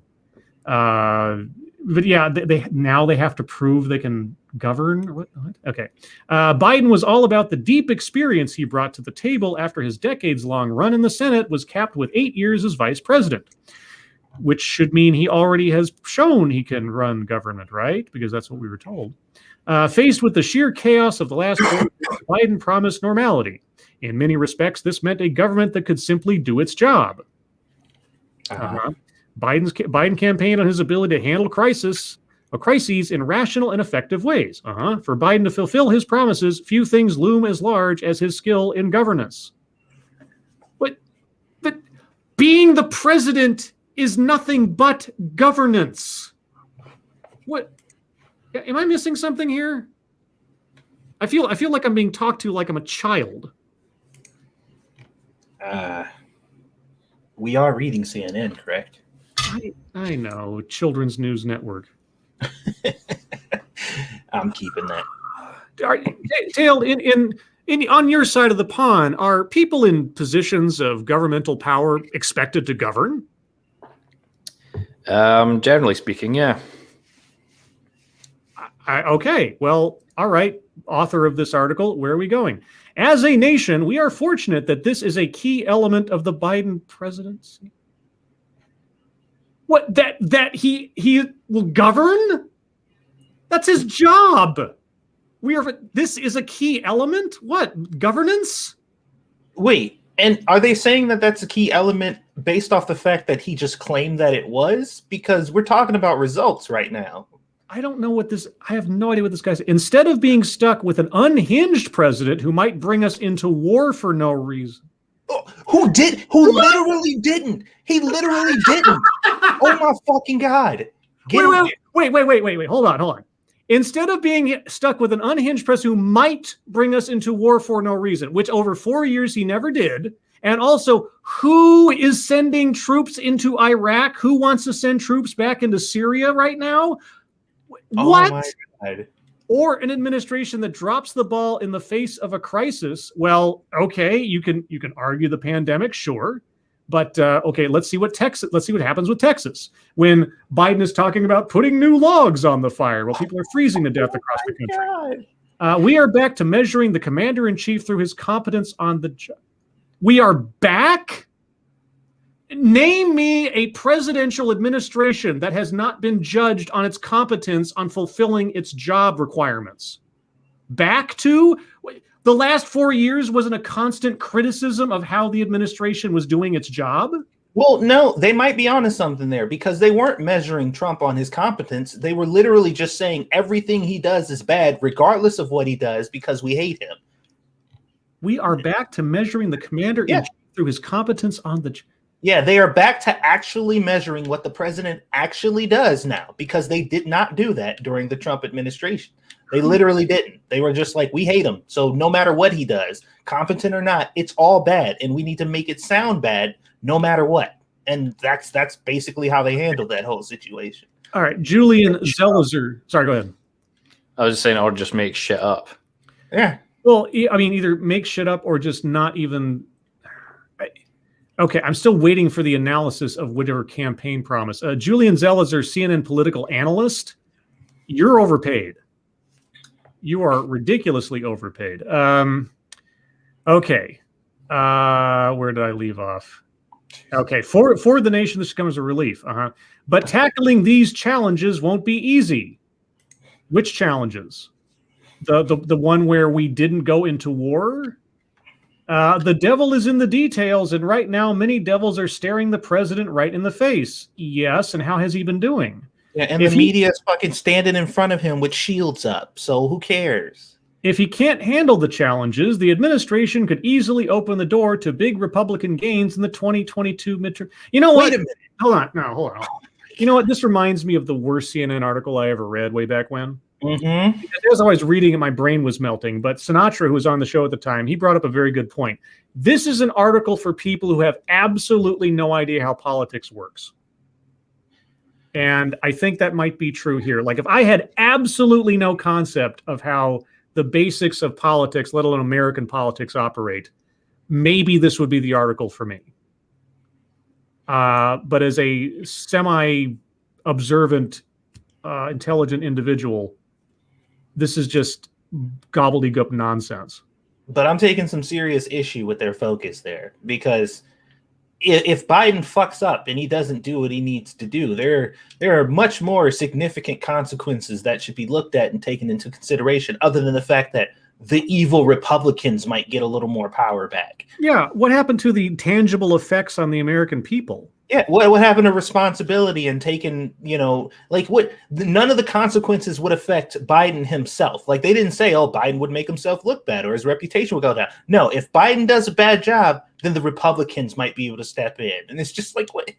But yeah, they have to prove they can govern. What? Okay. Biden was all about the deep experience he brought to the table after his decades-long run in the Senate was capped with 8 years as vice president. Which should mean he already has shown he can run government, right? Because that's what we were told. Faced with the sheer chaos of the last 4 years, Biden promised normality. In many respects, this meant a government that could simply do its job. Biden campaigned on his ability to handle crises in rational and effective ways. For Biden to fulfill his promises, few things loom as large as his skill in governance. But being the president is nothing but governance. What? Am I missing something here? I feel like I'm being talked to like I'm a child. We are reading CNN, correct? I know. Children's News Network. I'm keeping that. Tailed on your side of the pond, are people in positions of governmental power expected to govern? Generally speaking, yeah. Okay, well, all right. Author of this article, where are we going? As a nation, we are fortunate that this is a key element of the Biden presidency. What, that he will govern? That's his job. This is a key element? What, governance? Wait. And are they saying that that's a key element based off the fact that he just claimed that it was? Because we're talking about results right now. I have no idea what this guy said. Instead of being stuck with an unhinged president who might bring us into war for no reason. Who literally didn't. He literally didn't. Oh my fucking God. Wait. Hold on. Instead of being stuck with an unhinged president who might bring us into war for no reason, which over 4 years he never did, and also who is sending troops into Iraq? Who wants to send troops back into Syria right now? What? Oh my God. Or an administration that drops the ball in the face of a crisis. Well, okay, you can argue the pandemic, sure. But okay, let's see what happens with Texas when Biden is talking about putting new logs on the fire while people are freezing to death across the country. We are back to measuring the commander-in-chief through his competence on the job. We are back? Name me a presidential administration that has not been judged on its competence on fulfilling its job requirements. Back to? The last 4 years wasn't a constant criticism of how the administration was doing its job? Well, no, they might be onto something there because they weren't measuring Trump on his competence. They were literally just saying everything he does is bad, regardless of what he does, because we hate him. We are back to measuring the commander-in-chief through his competence on the... Yeah, they are back to actually measuring what the president actually does now, because they did not do that during the Trump administration. They literally didn't. They were just like, we hate him. So no matter what he does, competent or not, it's all bad. And we need to make it sound bad no matter what. And that's basically how they handled that whole situation. All right. Julian Zelizer. Sorry, go ahead. I was just saying, or just make shit up. Yeah. Well, I mean, either make shit up or just not even. Okay, I'm still waiting for the analysis of whatever campaign promise. Julian Zelizer, CNN political analyst, you're overpaid. You are ridiculously overpaid. Okay. Where did I leave off? Okay, for the nation, this comes as a relief. But tackling these challenges won't be easy. Which challenges? The one where we didn't go into war? The devil is in the details, and right now many devils are staring the president right in the face. Yes, and how has he been doing? Yeah, and the media is fucking standing in front of him with shields up, so who cares? If he can't handle the challenges, the administration could easily open the door to big Republican gains in the 2022 midterm. You know what? Wait a minute. Hold on. You know what? This reminds me of the worst CNN article I ever read way back when. Mm-hmm. As I was reading it, my brain was melting. But Sinatra, who was on the show at the time, he brought up a very good point. This is an article for people who have absolutely no idea how politics works. And I think that might be true here. Like if I had absolutely no concept of how the basics of politics, let alone American politics, operate, maybe this would be the article for me. But as a semi-observant, intelligent individual, this is just gobbledygook nonsense. But I'm taking some serious issue with their focus there, because if Biden fucks up and he doesn't do what he needs to do, there are much more significant consequences that should be looked at and taken into consideration, other than the fact that the evil Republicans might get a little more power back. Yeah, what happened to the tangible effects on the American people? Yeah, what happened to responsibility and taking, none of the consequences would affect Biden himself. Like, they didn't say, oh, Biden would make himself look bad or his reputation would go down. No, if Biden does a bad job, then the Republicans might be able to step in. And it's just like, what?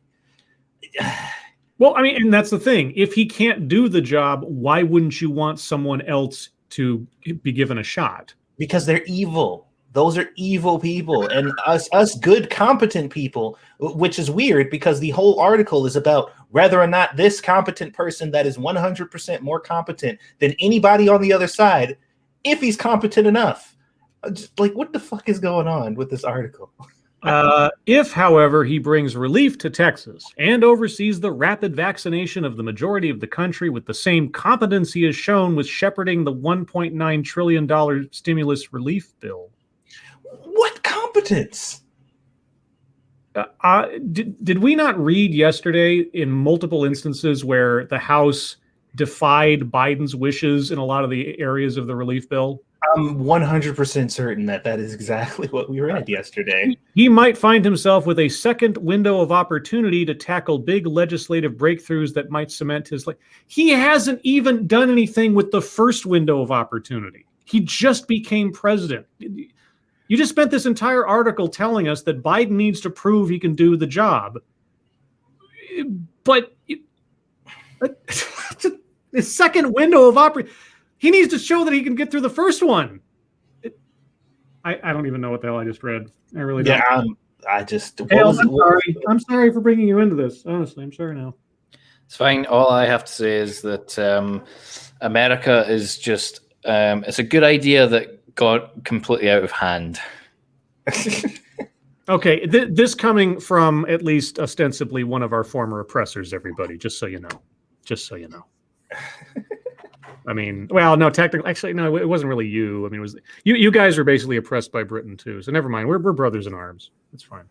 Well, I mean, and that's the thing. If he can't do the job, why wouldn't you want someone else to be given a shot? Because they're evil. Those are evil people, and us good, competent people, which is weird because the whole article is about whether or not this competent person that is 100% more competent than anybody on the other side, if he's competent enough. Just like, what the fuck is going on with this article? If, however, he brings relief to Texas and oversees the rapid vaccination of the majority of the country with the same competence he has shown with shepherding the $1.9 trillion stimulus relief bill. What competence? Did we not read yesterday in multiple instances where the House defied Biden's wishes in a lot of the areas of the relief bill? I'm 100% certain that is exactly what we read yesterday. He might find himself with a second window of opportunity to tackle big legislative breakthroughs that might cement his life. He hasn't even done anything with the first window of opportunity. He just became president. You just spent this entire article telling us that Biden needs to prove he can do the job. But the second window of opportunity, he needs to show that he can get through the first one. I don't even know what the hell I just read. I really don't. Yeah, I'm sorry for bringing you into this. Honestly, I'm sorry now. It's fine. All I have to say is that America is just, it's a good idea that got completely out of hand. Okay, this coming from at least ostensibly one of our former oppressors, everybody, just so you know. Just so you know. I mean, well, no, technically, actually, no, it wasn't really you. I mean, it was you guys are basically oppressed by Britain too, so never mind. We're brothers in arms. It's fine.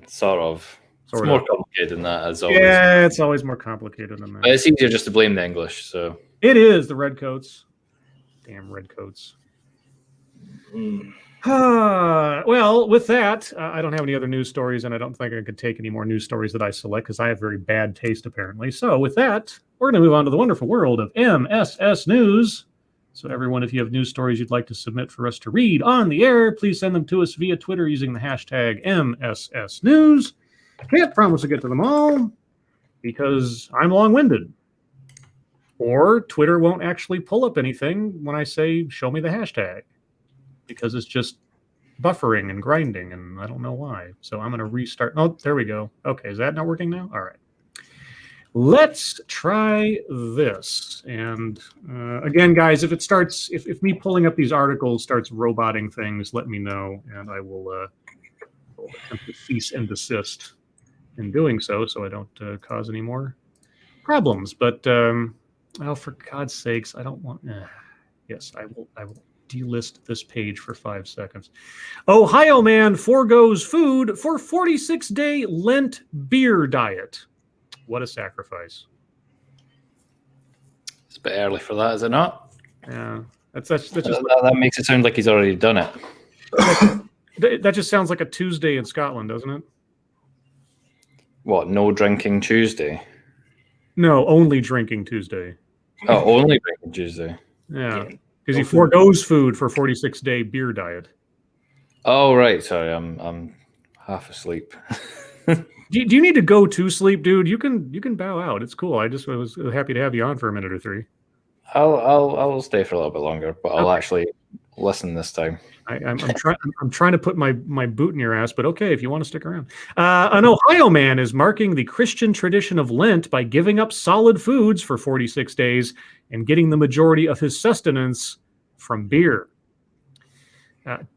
Sort of. It's more complicated than that, as always. Yeah, it's always more complicated than that. But it's easier just to blame the English, so. It is, the redcoats. Damn redcoats. Well, with that, I don't have any other news stories, and I don't think I could take any more news stories that I select because I have very bad taste, apparently. So with that, we're going to move on to the wonderful world of MSS News. So everyone, if you have news stories you'd like to submit for us to read on the air, please send them to us via Twitter using the hashtag MSS News. Can't promise to get to them all because I'm long-winded. Or Twitter won't actually pull up anything when I say, show me the hashtag, because it's just buffering and grinding, and I don't know why. So I'm going to restart. Oh, there we go. Okay, is that not working now? All right. Let's try this. And again, guys, if it starts, if me pulling up these articles starts roboting things, let me know, and I will attempt to cease and desist in doing so I don't cause any more problems. But oh, for God's sakes, I don't want. Yes, I will delist this page for 5 seconds. Ohio man forgoes food for 46-day Lent beer diet. What a sacrifice! It's a bit early for that, is it not? Yeah, that's just that makes it sound like he's already done it. that just sounds like a Tuesday in Scotland, doesn't it? What? No drinking Tuesday? No, only drinking Tuesday. Oh, only drinking Tuesday. Yeah, because he forgoes food for 46-day beer diet. Oh, right. Sorry, I'm half asleep. Do you need to go to sleep, dude? You can bow out. It's cool. I just was happy to have you on for a minute or three. I'll stay for a little bit longer, but I'll actually listen this time. I'm trying to put my boot in your ass, but okay, if you want to stick around. An Ohio man is marking the Christian tradition of Lent by giving up solid foods for 46 days and getting the majority of his sustenance from beer.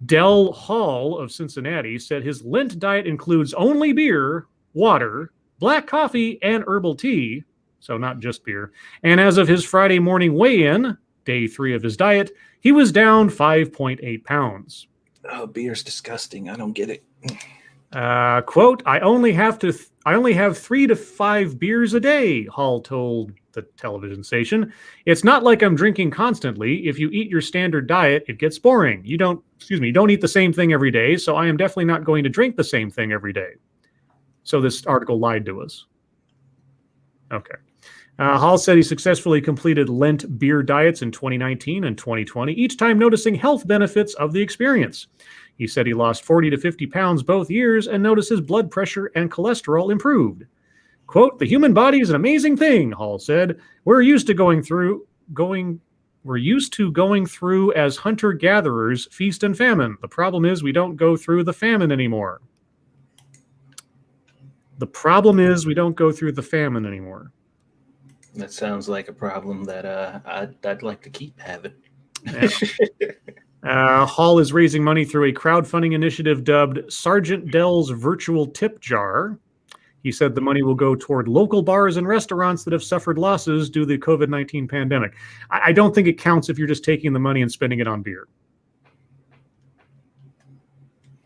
Del Hall of Cincinnati said his Lent diet includes only beer, water, black coffee, and herbal tea, so not just beer. And as of his Friday morning weigh-in, day 3 of his diet, he was down 5.8 pounds. Oh, beer's disgusting. I don't get it. Quote, I only have 3 to 5 beers a day, Hall told the television station. It's not like I'm drinking constantly. If you eat your standard diet, it gets boring. You don't eat the same thing every day, so I am definitely not going to drink the same thing every day. So this article lied to us. Okay. Hall said he successfully completed Lent beer diets in 2019 and 2020, each time noticing health benefits of the experience. He said he lost 40 to 50 pounds both years and noticed his blood pressure and cholesterol improved. Quote, the human body is an amazing thing, Hall said. We're used to going through as hunter-gatherers, feast and famine. The problem is we don't go through the famine anymore. That sounds like a problem that I'd like to keep having. Hall is raising money through a crowdfunding initiative dubbed Sergeant Dell's Virtual Tip Jar. He said the money will go toward local bars and restaurants that have suffered losses due to the COVID-19 pandemic. I don't think it counts if you're just taking the money and spending it on beer.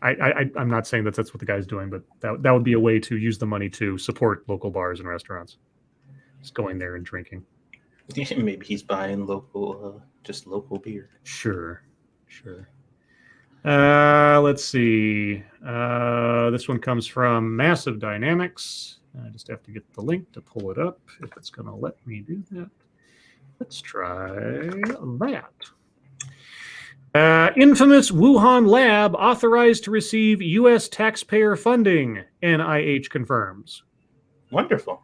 I'm not saying that's what the guy's doing, but that would be a way to use the money to support local bars and restaurants. Just going there and drinking. Maybe he's buying just local beer. Sure. Let's see. This one comes from Massive Dynamics. I just have to get the link to pull it up if it's going to let me do that. Let's try that. Infamous Wuhan lab authorized to receive U.S. taxpayer funding, NIH confirms. Wonderful.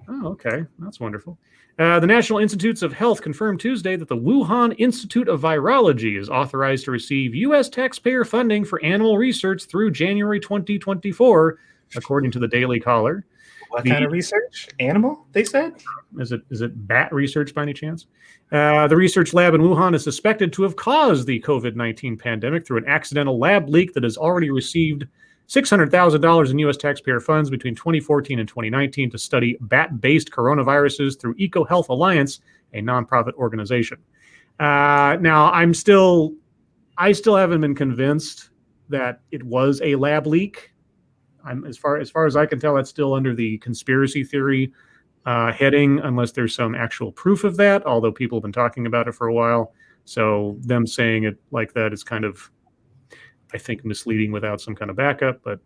Oh, okay. That's wonderful. The National Institutes of Health confirmed Tuesday that the Wuhan Institute of Virology is authorized to receive U.S. taxpayer funding for animal research through January 2024, according to the Daily Caller. What kind of research? Animal, they said? Is it bat research by any chance? The research lab in Wuhan is suspected to have caused the COVID-19 pandemic through an accidental lab leak that has already received $600,000 in U.S. taxpayer funds between 2014 and 2019 to study bat-based coronaviruses through EcoHealth Alliance, a nonprofit organization. Now, I still haven't been convinced that it was a lab leak. As far as I can tell, that's still under the conspiracy theory heading, unless there's some actual proof of that. Although people have been talking about it for a while, so them saying it like that is kind of, I think, misleading without some kind of backup, but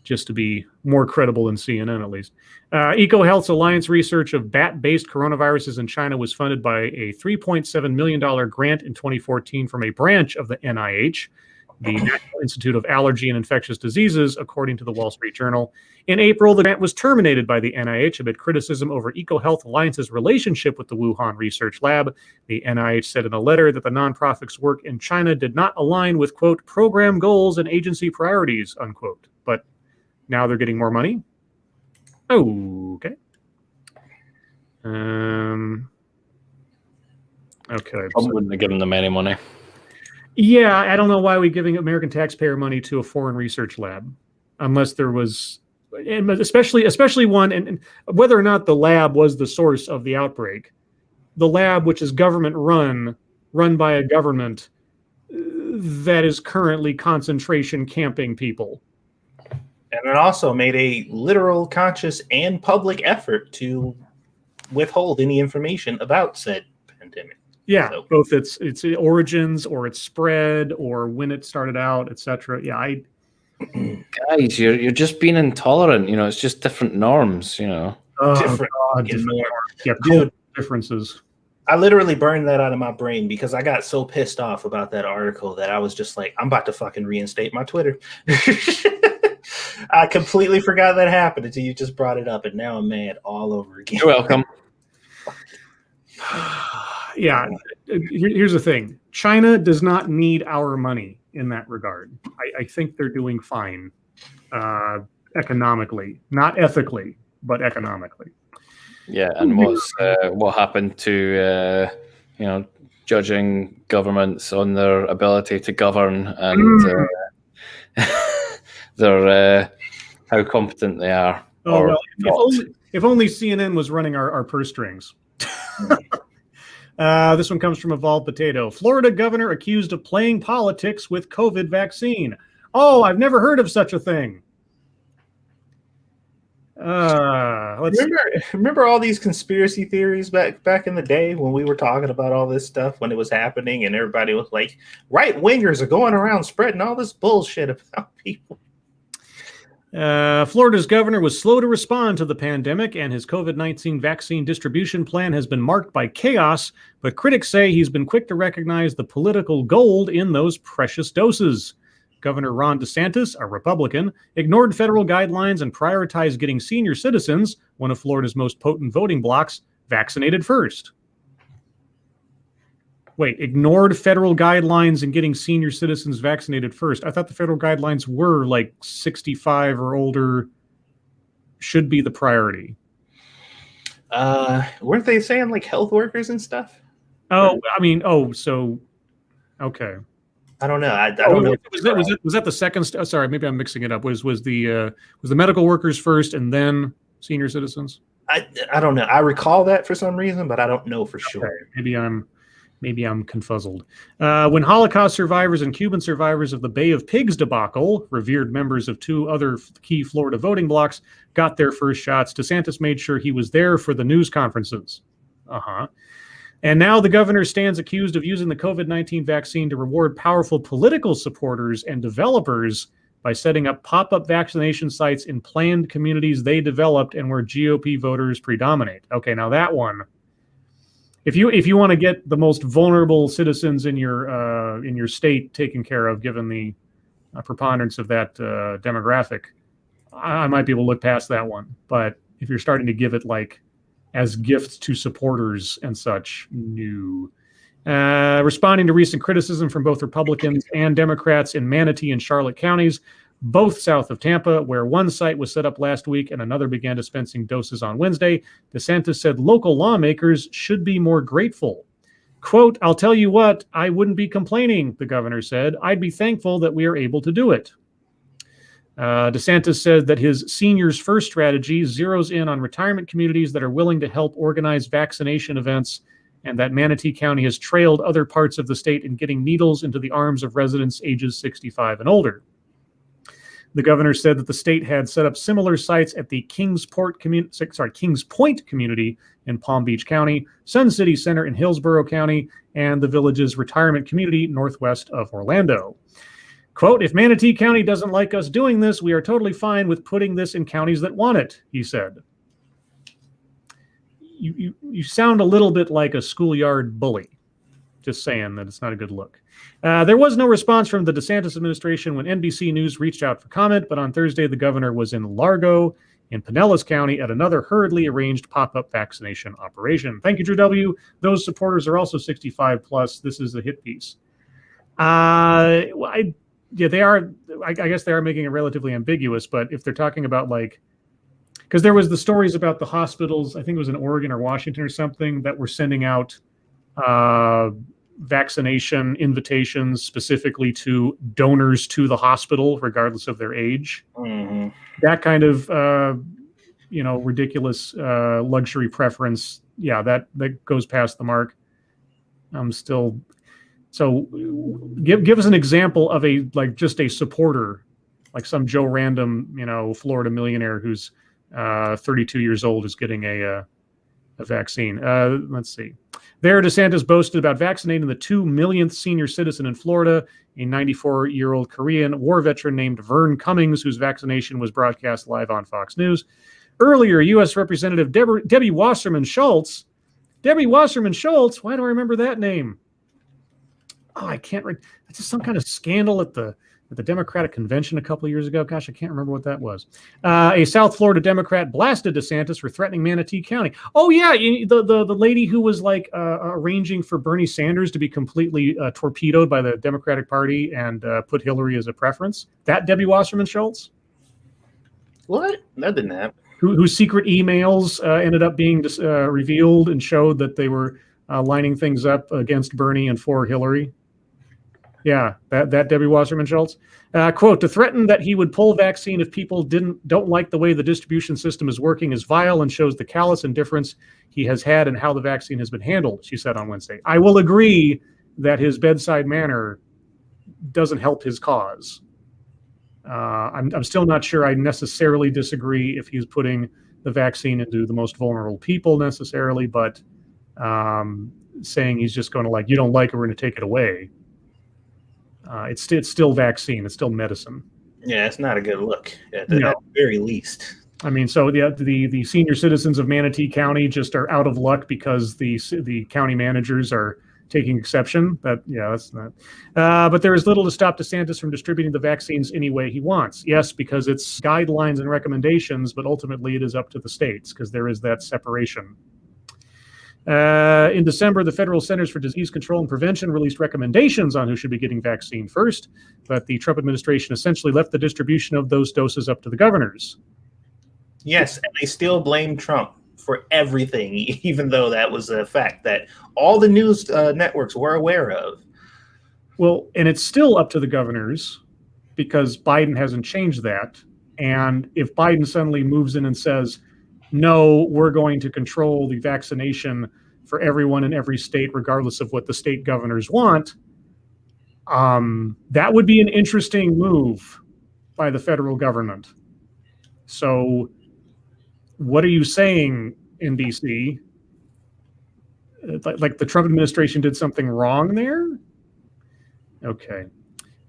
just to be more credible than CNN, at least. EcoHealth's Alliance research of bat-based coronaviruses in China was funded by a $3.7 million grant in 2014 from a branch of the NIH. the National Institute of Allergy and Infectious Diseases, according to the Wall Street Journal. In April, the grant was terminated by the NIH amid criticism over EcoHealth Alliance's relationship with the Wuhan Research Lab. The NIH said in a letter that the nonprofit's work in China did not align with, quote, program goals and agency priorities, unquote. But now they're getting more money? Okay. Okay. I wouldn't have given them any money. Yeah, I don't know why we're giving American taxpayer money to a foreign research lab, unless there was, and especially one, and whether or not the lab was the source of the outbreak. The lab, which is government run by a government that is currently concentration camping people. And it also made a literal, conscious, and public effort to withhold any information about said pandemic. Yeah, So, both its origins or its spread or when it started out, etc. Yeah, Guys, you're just being intolerant. It's just different norms. different different norm. yeah, Dude, differences. I literally burned that out of my brain because I got so pissed off about that article that I was just like, I'm about to fucking reinstate my Twitter. I completely forgot that happened until you just brought it up, and now I'm mad all over again. You're welcome. Yeah, here's the thing. China does not need our money in that regard. I think they're doing fine economically, not ethically, but economically. Yeah, and what happened to judging governments on their ability to govern and their how competent they are. Oh well, if only CNN was running our purse strings. This one comes from Evolved Potato. Florida governor accused of playing politics with COVID vaccine. Oh, I've never heard of such a thing. Remember all these conspiracy theories back in the day when we were talking about all this stuff when it was happening and everybody was like, right wingers are going around spreading all this bullshit about people. Florida's governor was slow to respond to the pandemic, and his COVID-19 vaccine distribution plan has been marked by chaos, but critics say he's been quick to recognize the political gold in those precious doses. Governor Ron DeSantis, a Republican, ignored federal guidelines and prioritized getting senior citizens, one of Florida's most potent voting blocs, vaccinated first. Wait, ignored federal guidelines and getting senior citizens vaccinated first. I thought the federal guidelines were like 65 or older should be the priority. Weren't they saying like health workers and stuff? Oh, I mean, so okay. I don't know. I don't know. Was that the second? Sorry, maybe I'm mixing it up. Was the medical workers first and then senior citizens? I don't know. I recall that for some reason, but I don't know for sure. Maybe I'm confuzzled. When Holocaust survivors and Cuban survivors of the Bay of Pigs debacle, revered members of two other key Florida voting blocs, got their first shots, DeSantis made sure he was there for the news conferences. And now the governor stands accused of using the COVID-19 vaccine to reward powerful political supporters and developers by setting up pop-up vaccination sites in planned communities they developed and where GOP voters predominate. Okay, now that one. If you want to get the most vulnerable citizens in your state taken care of, given the preponderance of that demographic, I might be able to look past that one. But if you're starting to give it like as gifts to supporters and such, no. Responding to recent criticism from both Republicans and Democrats in Manatee and Charlotte counties, both south of Tampa, where one site was set up last week and another began dispensing doses on Wednesday, DeSantis said local lawmakers should be more grateful. Quote, I'll tell you what, I wouldn't be complaining, the governor said. I'd be thankful that we are able to do it. DeSantis said that his Seniors First strategy zeroes in on retirement communities that are willing to help organize vaccination events, and that Manatee County has trailed other parts of the state in getting needles into the arms of residents ages 65 and older. The governor said that the state had set up similar sites at the Kings Point community in Palm Beach County, Sun City Center in Hillsborough County, and the village's retirement community northwest of Orlando. Quote, if Manatee County doesn't like us doing this, we are totally fine with putting this in counties that want it, he said. You sound a little bit like a schoolyard bully. Just saying that it's not a good look. There was no response from the DeSantis administration when NBC News reached out for comment, but on Thursday, the governor was in Largo in Pinellas County at another hurriedly arranged pop-up vaccination operation. Thank you, Drew W. Those supporters are also 65 plus. This is a hit piece. They are. I guess they are making it relatively ambiguous, but if they're talking about like, because there was the stories about the hospitals, I think it was in Oregon or Washington or something, that were sending out vaccination invitations specifically to donors to the hospital, regardless of their age. Mm-hmm. That kind of ridiculous luxury preference. Yeah, that goes past the mark. I'm still. So give us an example of just a supporter, like some Joe Random, Florida millionaire who's 32 years old is getting a vaccine. Let's see. There, DeSantis boasted about vaccinating the 2 millionth senior citizen in Florida, a 94-year-old Korean war veteran named Vern Cummings, whose vaccination was broadcast live on Fox News. Earlier, U.S. Representative Debbie Wasserman Schultz. Debbie Wasserman Schultz. Why do I remember that name? Oh, I can't. It's just some kind of scandal at the Democratic convention a couple of years ago. Gosh, I can't remember what that was. A South Florida Democrat blasted DeSantis for threatening Manatee County. Oh yeah, the lady who was like arranging for Bernie Sanders to be completely torpedoed by the Democratic Party and put Hillary as a preference. That Debbie Wasserman Schultz. What? That didn't happen. Whose secret emails ended up being revealed and showed that they were lining things up against Bernie and for Hillary. Yeah, that Debbie Wasserman Schultz. Quote, to threaten that he would pull vaccine if people don't like the way the distribution system is working is vile and shows the callous indifference he has had and how the vaccine has been handled, she said on Wednesday. I will agree that his bedside manner doesn't help his cause. I'm still not sure I necessarily disagree if he's putting the vaccine into the most vulnerable people necessarily, but saying he's just going to you don't like it, we're going to take it away. It's still vaccine. It's still medicine. Yeah, it's not a good look at the very least. I mean, so the senior citizens of Manatee County just are out of luck because the county managers are taking exception. That's not. But there is little to stop DeSantis from distributing the vaccines any way he wants. Yes, because it's guidelines and recommendations, but ultimately it is up to the states because there is that separation. In December, the Federal Centers for Disease Control and Prevention released recommendations on who should be getting vaccine first, but the Trump administration essentially left the distribution of those doses up to the governors. Yes, and they still blame Trump for everything, even though that was a fact that all the news networks were aware of. Well, and it's still up to the governors because Biden hasn't changed that. And if Biden suddenly moves in and says, no, we're going to control the vaccination for everyone in every state, regardless of what the state governors want, that would be an interesting move by the federal government. So what are you saying, NBC? Like the Trump administration did something wrong there? Okay.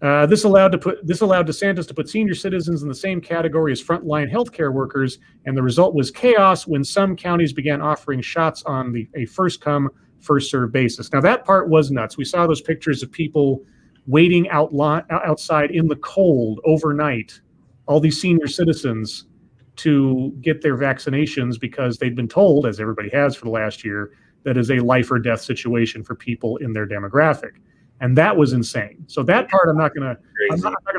This allowed DeSantis to put senior citizens in the same category as frontline healthcare workers, and the result was chaos when some counties began offering shots on a first-come, first-served basis. Now, that part was nuts. We saw those pictures of people waiting outside in the cold overnight, all these senior citizens, to get their vaccinations because they'd been told, as everybody has for the last year, that is a life-or-death situation for people in their demographic. And that was insane. So that part I'm not gonna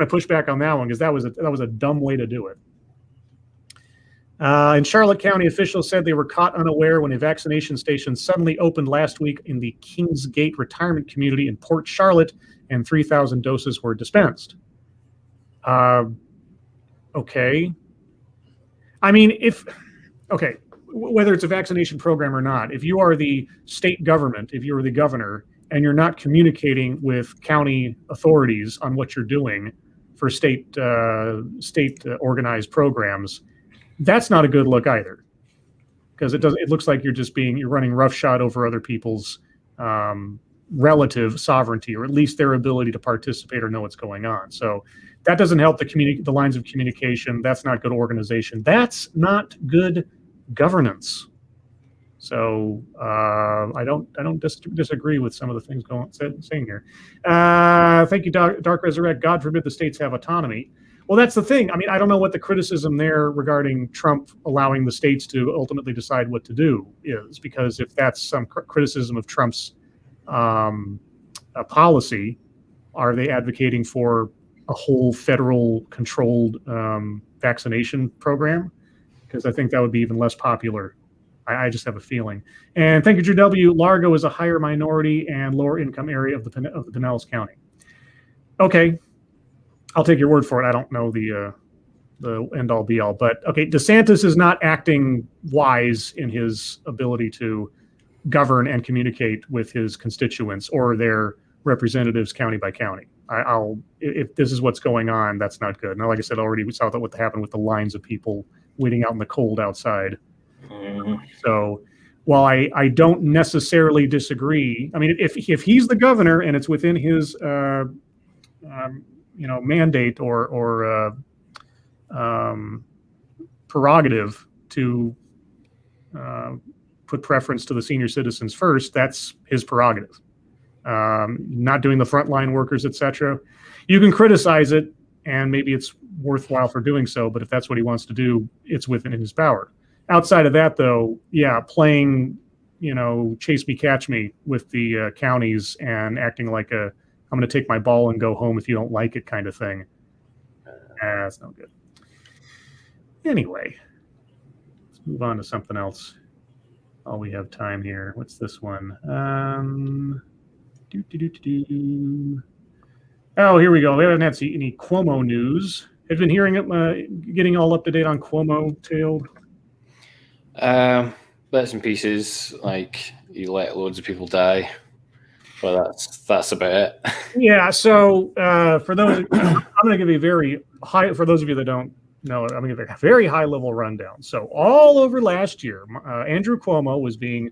push back on that one because that was a dumb way to do it. In Charlotte County, officials said they were caught unaware when a vaccination station suddenly opened last week in the Kingsgate retirement community in Port Charlotte, and 3,000 doses were dispensed. Okay. I mean, whether it's a vaccination program or not, if you are the state government, if you are the governor, and you're not communicating with county authorities on what you're doing for state organized programs, that's not a good look either, because it looks like you're running roughshod over other people's relative sovereignty, or at least their ability to participate or know what's going on. So that doesn't help the lines of communication. That's not good organization. That's not good governance. So I don't disagree with some of the things saying here. Thank you, Dark Resurrect. God forbid the states have autonomy. Well, that's the thing. I mean, I don't know what the criticism there regarding Trump allowing the states to ultimately decide what to do is, because if that's some criticism of Trump's policy, are they advocating for a whole federal controlled vaccination program? Because I think that would be even less popular. I just have a feeling. And thank you, Drew W. Largo is a higher minority and lower income area of the Pinellas County. Okay, I'll take your word for it. I don't know the end all be all, but okay, DeSantis is not acting wise in his ability to govern and communicate with his constituents or their representatives county by county. If this is what's going on, that's not good. Now, like I said, already we saw what happened with the lines of people waiting out in the cold outside. So while I don't necessarily disagree, I mean, if he's the governor and it's within his mandate or prerogative to put preference to the senior citizens first, that's his prerogative. Not doing the frontline workers, etc. You can criticize it, and maybe it's worthwhile for doing so, but if that's what he wants to do, it's within his power. Outside of that, though, yeah, playing, chase me, catch me with the counties and acting like I'm going to take my ball and go home if you don't like it kind of thing. That's no good. Anyway, let's move on to something else while we have time here. What's this one? Oh, here we go. We haven't had any Cuomo news. Have you been hearing it, getting all up to date on Cuomo tailed? Bits and pieces, like you let loads of people die, but that's about it. Yeah. So for those, I'm going to give you a very high. For those of you that don't know, I'm going to give a very high level rundown. So all over last year, Andrew Cuomo was being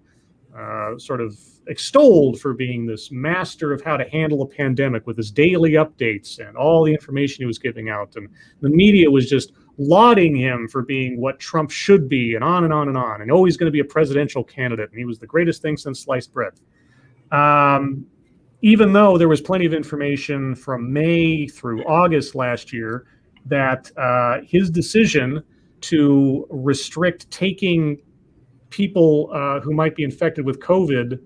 sort of extolled for being this master of how to handle a pandemic with his daily updates and all the information he was giving out, and the media was just lauding him for being what Trump should be, and on and on and on, and always going to be a presidential candidate, and he was the greatest thing since sliced bread. Even though there was plenty of information from May through August last year that his decision to restrict taking people who might be infected with COVID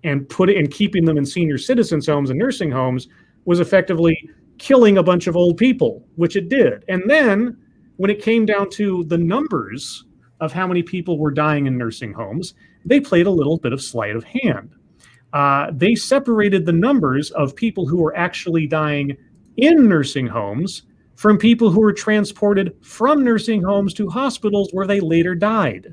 and keeping them in senior citizens' homes and nursing homes was effectively killing a bunch of old people, which it did. And then when it came down to the numbers of how many people were dying in nursing homes, they played a little bit of sleight of hand. They separated the numbers of people who were actually dying in nursing homes from people who were transported from nursing homes to hospitals where they later died.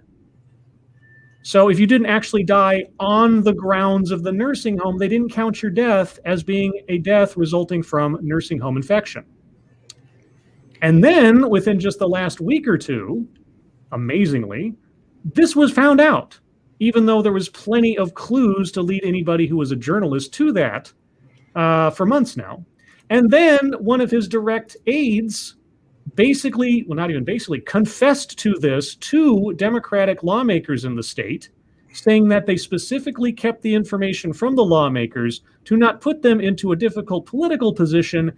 So if you didn't actually die on the grounds of the nursing home, they didn't count your death as being a death resulting from nursing home infection. And then within just the last week or two, amazingly, this was found out, even though there was plenty of clues to lead anybody who was a journalist to that for months now. And then one of his direct aides confessed to this to Democratic lawmakers in the state, saying that they specifically kept the information from the lawmakers to not put them into a difficult political position,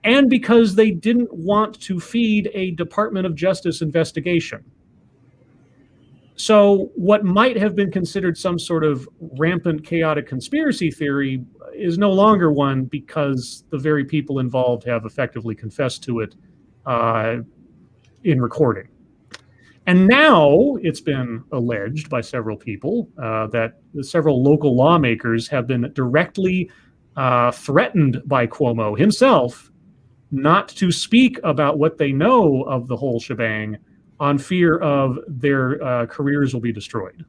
and because they didn't want to feed a Department of Justice investigation. So what might have been considered some sort of rampant, chaotic conspiracy theory is no longer one, because the very people involved have effectively confessed to it in recording. And now it's been alleged by several people that several local lawmakers have been directly threatened by Cuomo himself not to speak about what they know of the whole shebang on fear of their careers will be destroyed.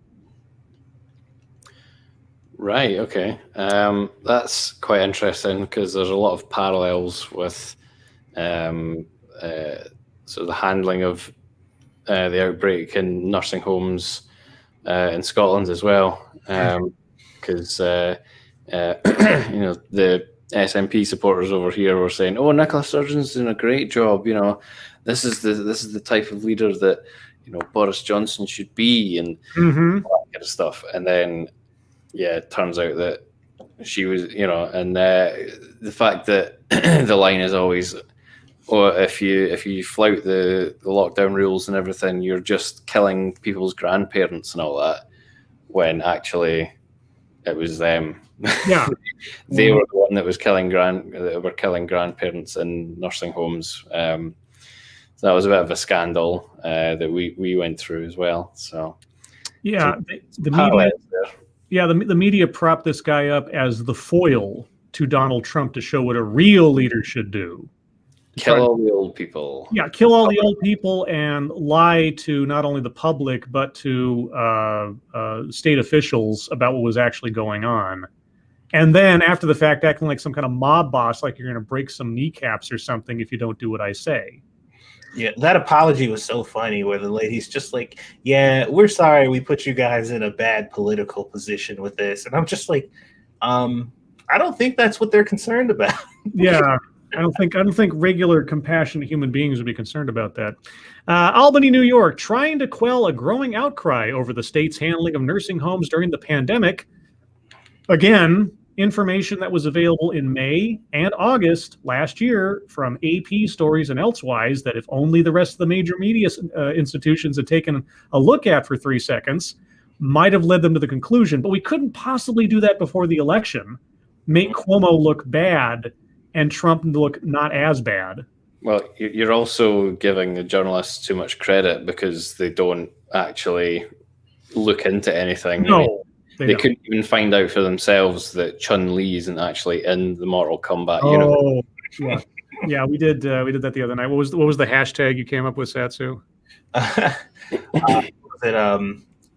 Right, okay. That's quite interesting, because there's a lot of parallels with sort of the handling of the outbreak in nursing homes in Scotland as well, because the SNP supporters over here were saying, "Oh, Nicola Sturgeon's doing a great job. This is the type of leader that Boris Johnson should be," and kind of stuff. And then, yeah, it turns out that she was, and the fact that the line is always, or if you flout the lockdown rules and everything, you're just killing people's grandparents and all that, when actually it was them. Yeah. They were the one that was killing grandparents in nursing homes. So that was a bit of a scandal that we went through as well. So yeah, the media. Yeah, the media propped this guy up as the foil to Donald Trump to show what a real leader should do. Kill all the old people. Yeah, kill all the old people and lie to not only the public but to state officials about what was actually going on. And then after the fact, acting like some kind of mob boss, like you're going to break some kneecaps or something if you don't do what I say. Yeah, that apology was so funny where the lady's just like, yeah, we're sorry we put you guys in a bad political position with this. And I'm just like, I don't think that's what they're concerned about. Yeah, I don't think regular compassionate human beings would be concerned about that. Albany, New York, trying to quell a growing outcry over the state's handling of nursing homes during the pandemic. Again, information that was available in May and August last year from AP stories and elsewise that if only the rest of the major media institutions had taken a look at for 3 seconds, might have led them to the conclusion. But we couldn't possibly do that before the election, make Cuomo look bad and Trump look not as bad. Well, you're also giving the journalists too much credit because they don't actually look into anything. No. I mean, they couldn't even find out for themselves that Chun-Li isn't actually in the Mortal Kombat universe. Yeah, we did that the other night. What was the hashtag you came up with, Satsu? Was it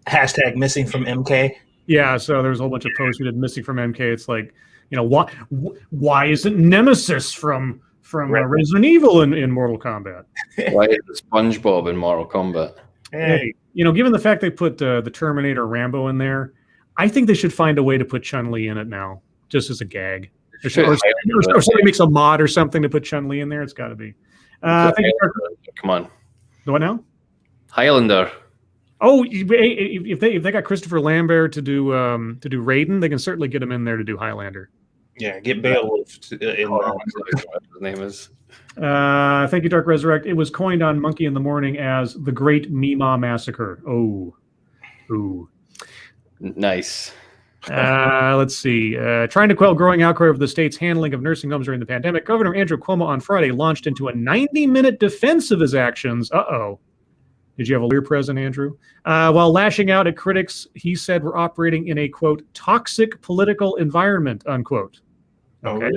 hashtag missing from MK? Yeah, so there's a whole bunch of posts we did missing from MK. It's like, why isn't Nemesis from Resident Evil in Mortal Kombat? Why is SpongeBob in Mortal Kombat? Hey, given the fact they put the Terminator Rambo in there, I think they should find a way to put Chun-Li in it now, just as a gag. Or somebody makes a mod or something to put Chun-Li in there. It's got to be. Come on. What now? Highlander. Oh, if they got Christopher Lambert to do Raiden, they can certainly get him in there to do Highlander. Yeah, get Beowulf. What his name is. Thank you, Dark Resurrect. It was coined on Monkey in the Morning as the Great Mima Massacre. Oh, ooh. Nice. Let's see. Trying to quell growing outcry over the state's handling of nursing homes during the pandemic, Governor Andrew Cuomo on Friday launched into a 90-minute defense of his actions. Uh-oh. Did you have a lawyer present, Andrew? While lashing out at critics, he said we're operating in a, quote, toxic political environment, unquote. Okay.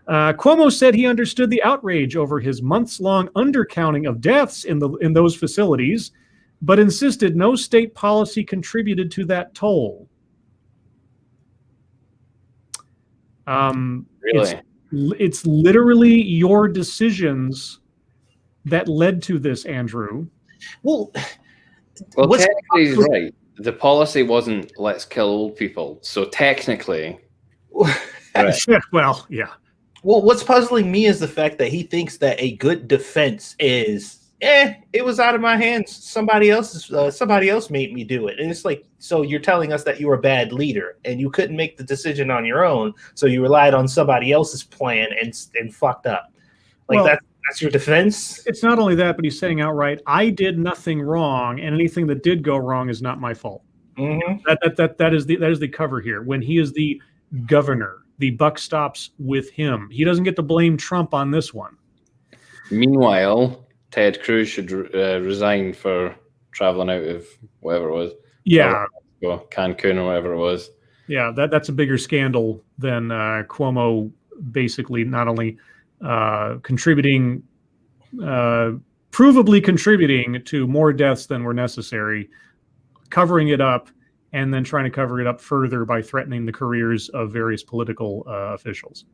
Cuomo said he understood the outrage over his months-long undercounting of deaths in those facilities, but insisted no state policy contributed to that toll. Really? It's literally your decisions that led to this, Andrew. Well, technically he's right. The policy wasn't let's kill old people. So technically. Right. Well, yeah. Well, what's puzzling me is the fact that he thinks that a good defense is, it was out of my hands. Somebody else made me do it. And it's like, so you're telling us that you were a bad leader and you couldn't make the decision on your own. So you relied on somebody else's plan and fucked up. Like, well, that's your defense. It's not only that, but he's saying outright, I did nothing wrong, and anything that did go wrong is not my fault. Mm-hmm. That is the cover here. When he is the governor, the buck stops with him. He doesn't get to blame Trump on this one. Meanwhile, Ted Cruz should resign for traveling out of whatever it was. Yeah. Cancun or whatever it was. Yeah, that's a bigger scandal than Cuomo basically not only provably contributing to more deaths than were necessary, covering it up, and then trying to cover it up further by threatening the careers of various political officials.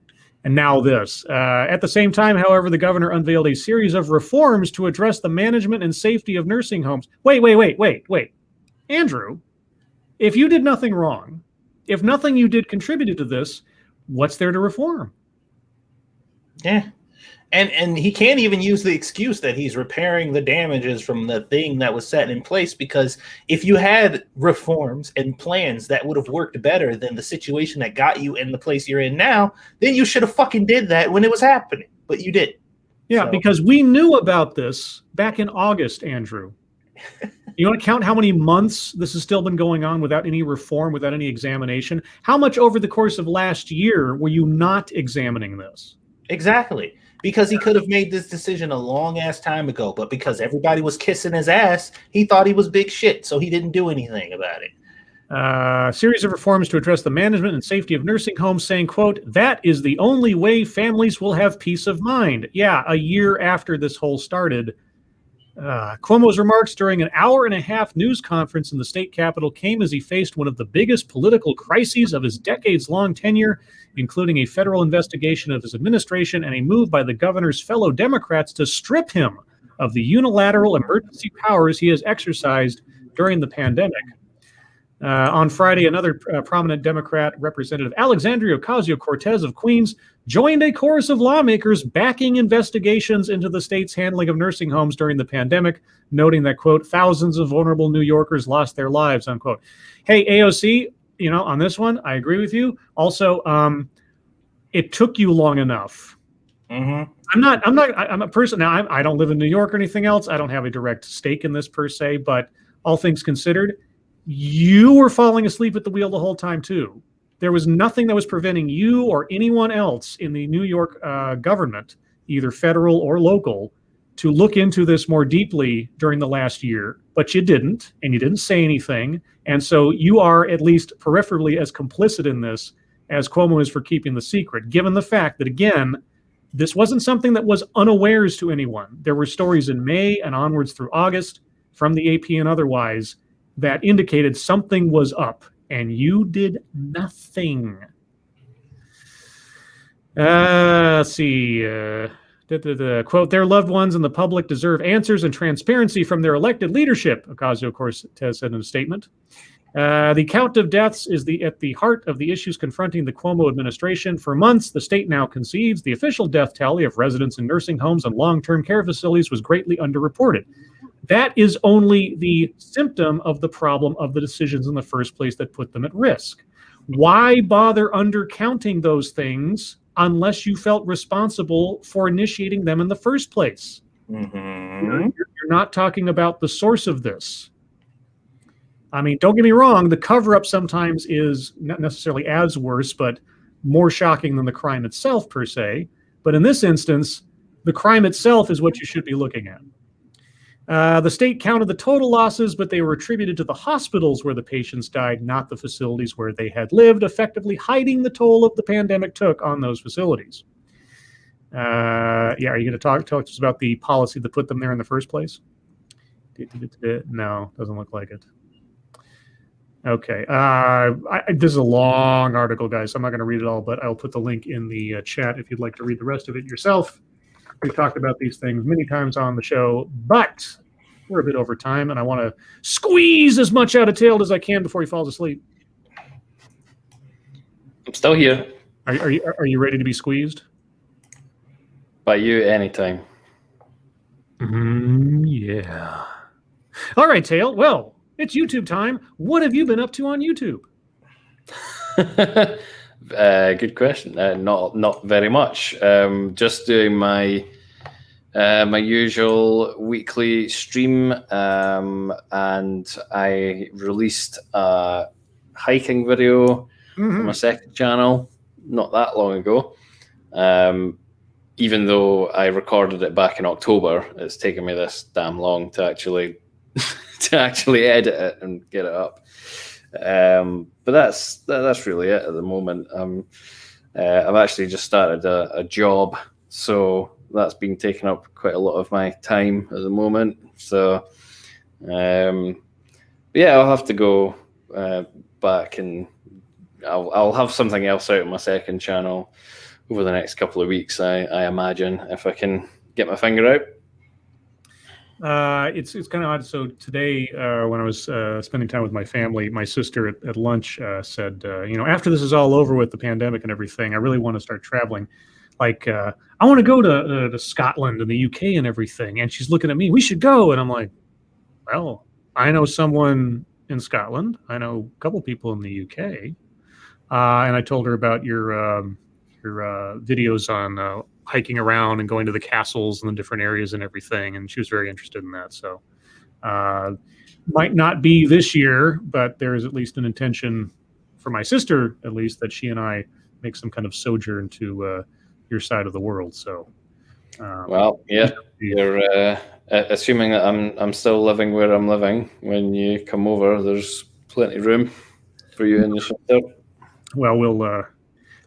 And now this. At the same time, however, the governor unveiled a series of reforms to address the management and safety of nursing homes. Wait. Andrew, if you did nothing wrong, if nothing you did contributed to this, what's there to reform? Yeah. And he can't even use the excuse that he's repairing the damages from the thing that was set in place, because if you had reforms and plans that would have worked better than the situation that got you in the place you're in now, then you should have fucking did that when it was happening. But you didn't. Yeah, So. because we knew about this back in August, Andrew. You want to count how many months this has still been going on without any reform, without any examination? How much over the course of last year were you not examining this? Exactly. Because he could have made this decision a long ass time ago, but because everybody was kissing his ass, he thought he was big shit, so he didn't do anything about it. A series of reforms to address the management and safety of nursing homes, saying, quote, that is the only way families will have peace of mind. Yeah, a year after this whole started. Cuomo's remarks during an hour-and-a-half news conference in the state capitol came as he faced one of the biggest political crises of his decades-long tenure, including a federal investigation of his administration and a move by the governor's fellow Democrats to strip him of the unilateral emergency powers he has exercised during the pandemic. On Friday, another prominent Democrat, Representative Alexandria Ocasio-Cortez of Queens, joined a chorus of lawmakers backing investigations into the state's handling of nursing homes during the pandemic, noting that, quote, thousands of vulnerable New Yorkers lost their lives, unquote. Hey, AOC, you know, on this one, I agree with you. Also, it took you long enough. Mm-hmm. I'm a person now. I don't live in New York or anything else. I don't have a direct stake in this per se, but all things considered, you were falling asleep at the wheel the whole time too. There was nothing that was preventing you or anyone else in the New York government, either federal or local, to look into this more deeply during the last year, but you didn't, and you didn't say anything. And so you are at least peripherally as complicit in this as Cuomo is for keeping the secret, given the fact that, again, this wasn't something that was unawares to anyone. There were stories in May and onwards through August from the AP and otherwise that indicated something was up, and you did nothing. Let's see. Quote, their loved ones and the public deserve answers and transparency from their elected leadership, Ocasio-Cortez said in a statement. The count of deaths is at the heart of the issues confronting the Cuomo administration. For months, the state now concedes the official death tally of residents in nursing homes and long-term care facilities was greatly underreported. That is only the symptom of the problem of the decisions in the first place that put them at risk. Why bother undercounting those things unless you felt responsible for initiating them in the first place? Mm-hmm. You're not talking about the source of this. I mean, don't get me wrong, the cover-up sometimes is not necessarily as worse, but more shocking than the crime itself per se. But in this instance, the crime itself is what you should be looking at. The state counted the total losses, but they were attributed to the hospitals where the patients died, not the facilities where they had lived, effectively hiding the toll of the pandemic took on those facilities. Are you going to talk to us about the policy that put them there in the first place? No, doesn't look like it. Okay. This is a long article, guys, so I'm not going to read it all, but I'll put the link in the chat if you'd like to read the rest of it yourself. We've talked about these things many times on the show, but we're a bit over time, and I want to squeeze as much out of Tailed as I can before he falls asleep. I'm still here. Are you ready to be squeezed? By you, anytime. Yeah. All right, Tail. Well, it's YouTube time. What have you been up to on YouTube? Good question. Not very much. Just doing my usual weekly stream, and I released a hiking video on my second channel not that long ago. Even though I recorded it back in October, it's taken me this damn long to actually edit it and get it up. But that's really it at the moment. I've actually just started a job, so that's been taking up quite a lot of my time at the moment. So, yeah, I'll have to go back, and I'll have something else out on my second channel over the next couple of weeks. I imagine, if I can get my finger out. It's kind of odd. So today, when I was spending time with my family, my sister at lunch said, after this is all over with the pandemic and everything, I really want to start traveling. like, I want to go to Scotland and the UK and everything. And she's looking at me, we should go. And I'm like, well, I know someone in Scotland. I know a couple people in the UK. And I told her about your videos on hiking around and going to the castles and the different areas and everything. And she was very interested in that. So might not be this year, but there is at least an intention for my sister, at least, that she and I make some kind of sojourn to your side of the world. So, well, yeah, you're assuming that I'm still living where I'm living. When you come over, there's plenty of room for you in the shelter. Well,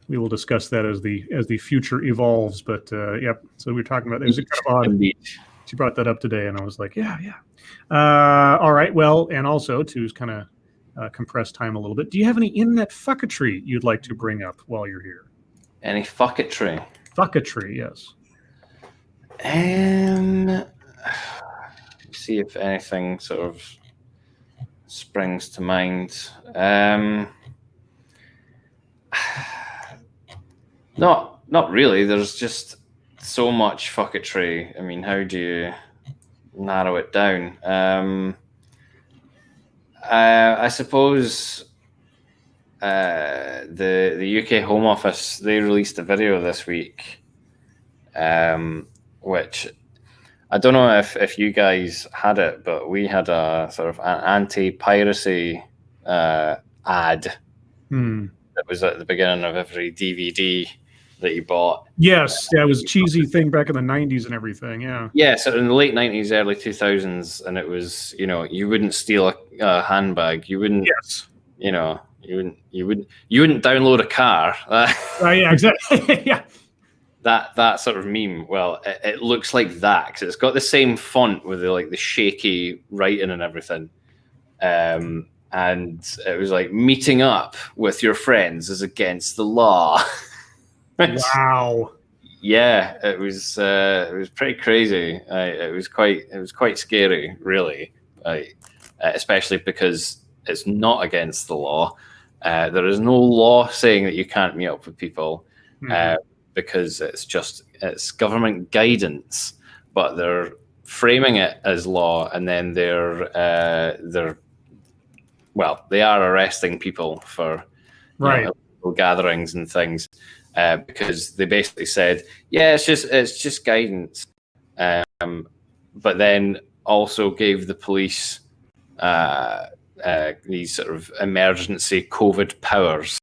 we will discuss that as the future evolves. But yep. So we were talking about there's a kind of odd. Indeed. She brought that up today, and I was like, yeah. All right. Well, and also to kind of compress time a little bit. Do you have any internet fucketry you'd like to bring up while you're here? Any fucketry? Fucketry, yes. See if anything sort of springs to mind. Not really. There's just so much fucketry. I mean, how do you narrow it down? I suppose the UK Home Office, they released a video this week, which I don't know if you guys had it, but we had a sort of an anti-piracy ad that was at the beginning of every DVD that you bought. Yes, yeah, it was a cheesy thing back in the 90s and everything, yeah. Yeah, so in the late 90s, early 2000s, and it was, you wouldn't steal a handbag. You wouldn't, you wouldn't download a car. Yeah, exactly. Yeah. That sort of meme. Well, it looks like that because it's got the same font with the shaky writing and everything. And it was like meeting up with your friends is against the law. Wow. Yeah, it was pretty crazy. It was quite scary, really. Especially because it's not against the law. There is no law saying that you can't meet up with people. Because it's government guidance, but they're framing it as law, and then they are arresting people for illegal gatherings and things because they basically said, yeah, it's just guidance, but then also gave the police these sort of emergency COVID powers,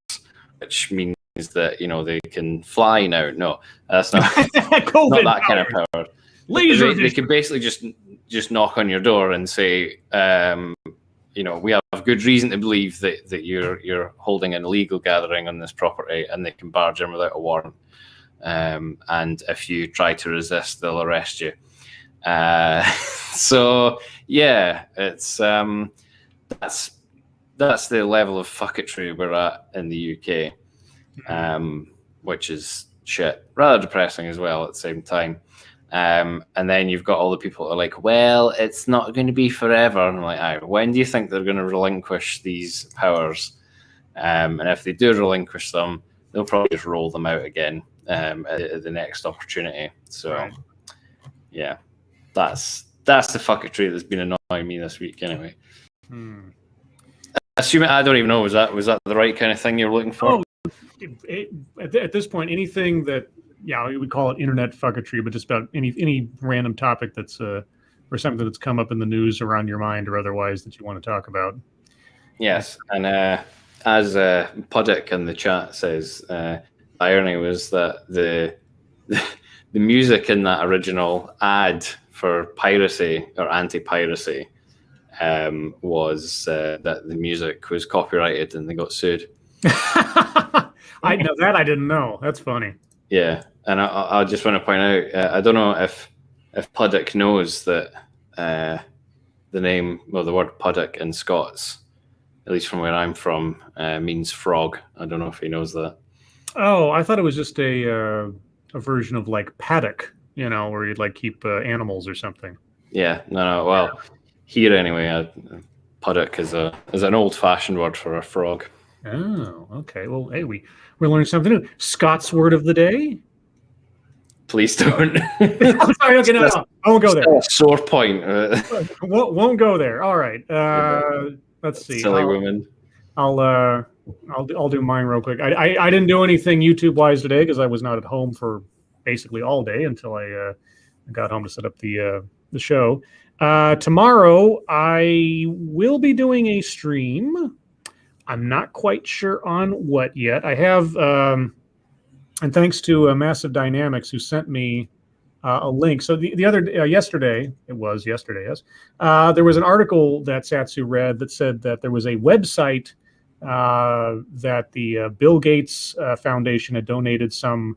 which means that they can fly now. No, that's not not that kind of power. They can basically just knock on your door and say, we have good reason to believe that you're holding an illegal gathering on this property, and they can barge in without a warrant. And if you try to resist, they'll arrest you. So yeah, it's that's the level of fucketry we're at in the UK. Which is shit, rather depressing as well at the same time. And then you've got all the people that are like, well, it's not going to be forever. And I'm like, when do you think they're going to relinquish these powers? And if they do relinquish them, they'll probably just roll them out again at the next opportunity. So, yeah, that's the fucketry that's been annoying me this week anyway. Assuming, I don't even know, was that the right kind of thing you were looking for? At this point, anything that we would call it internet fucketry, but just about any random topic that's or something that's come up in the news around your mind or otherwise that you want to talk about. Yes, and as Puddick in the chat says, the irony was that the music in that original ad for piracy or anti-piracy was that the music was copyrighted and they got sued. I know that. I didn't know. That's funny. Yeah, and I just want to point out, I don't know if Puddick knows that the word Puddick in Scots, at least from where I'm from, means frog. I don't know if he knows that. Oh, I thought it was just a version of like paddock, where you'd like keep animals or something. Yeah, no. Well, here anyway, Puddick is an old-fashioned word for a frog. Oh, okay. Well, hey, we're learning something new. Scots word of the day? Please don't. I'm sorry. Okay, no, I won't go there. Still a sore point. Won't go there. All right. Let's see. Silly women. I'll do mine real quick. I didn't do anything YouTube wise today because I was not at home for basically all day until I got home to set up the show. Tomorrow I will be doing a stream. I'm not quite sure on what yet. I have, and thanks to Massive Dynamics who sent me a link. So the other yesterday, it was yesterday, yes. There was an article that Satsu read that said that there was a website that the Bill Gates Foundation had donated some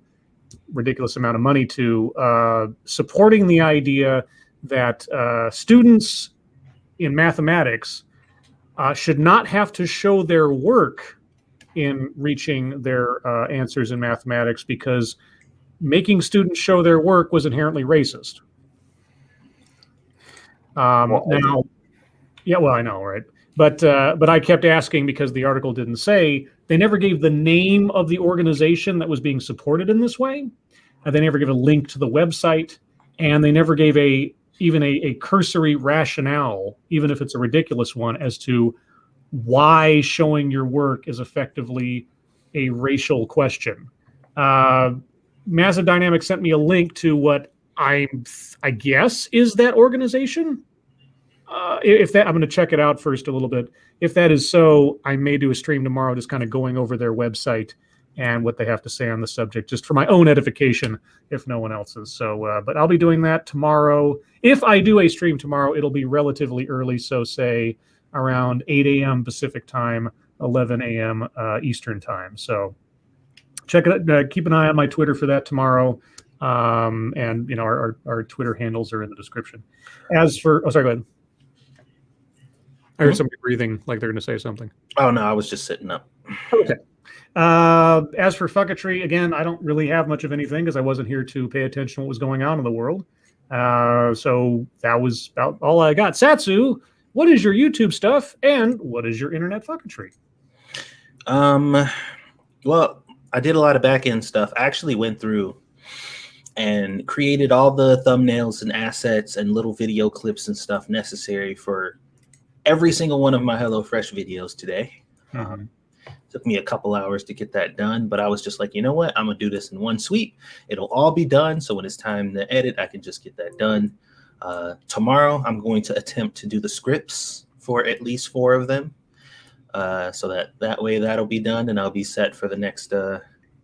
ridiculous amount of money to, supporting the idea that students in mathematics should not have to show their work in reaching their answers in mathematics because making students show their work was inherently racist. Now, yeah, well, I know, right? But I kept asking because the article didn't say, they never gave the name of the organization that was being supported in this way. And they never gave a link to the website, and they never gave even a cursory rationale, even if it's a ridiculous one, as to why showing your work is effectively a racial question. Massive Dynamics sent me a link to what I guess is that organization. If that, I'm going to check it out first a little bit. If that is so, I may do a stream tomorrow, just kind of going over their website and what they have to say on the subject, just for my own edification, if no one else's. So, but I'll be doing that tomorrow. If I do a stream tomorrow, it'll be relatively early, so say around 8 a.m. Pacific time, 11 a.m. Eastern time. So check it out. Keep an eye on my Twitter for that tomorrow. And, you know, our Twitter handles are in the description. As for, oh, sorry, go ahead. I heard somebody breathing like they're going to say something. Oh, no, I was just sitting up. Okay. As for fucketry, again, I don't really have much of anything because I wasn't here to pay attention to what was going on in the world. So that was about all I got. Satsu, what is your YouTube stuff and what is your internet fucketry? Well, I did a lot of back-end stuff. I actually went through and created all the thumbnails and assets and little video clips and stuff necessary for every single one of my HelloFresh videos today. Took me a couple hours to get that done, but I was just like, you know what? I'm going to do this in one sweep. It'll all be done. So when it's time to edit, I can just get that done. Tomorrow, I'm going to attempt to do the scripts for at least 4 of them. So that way that'll be done and I'll be set for the next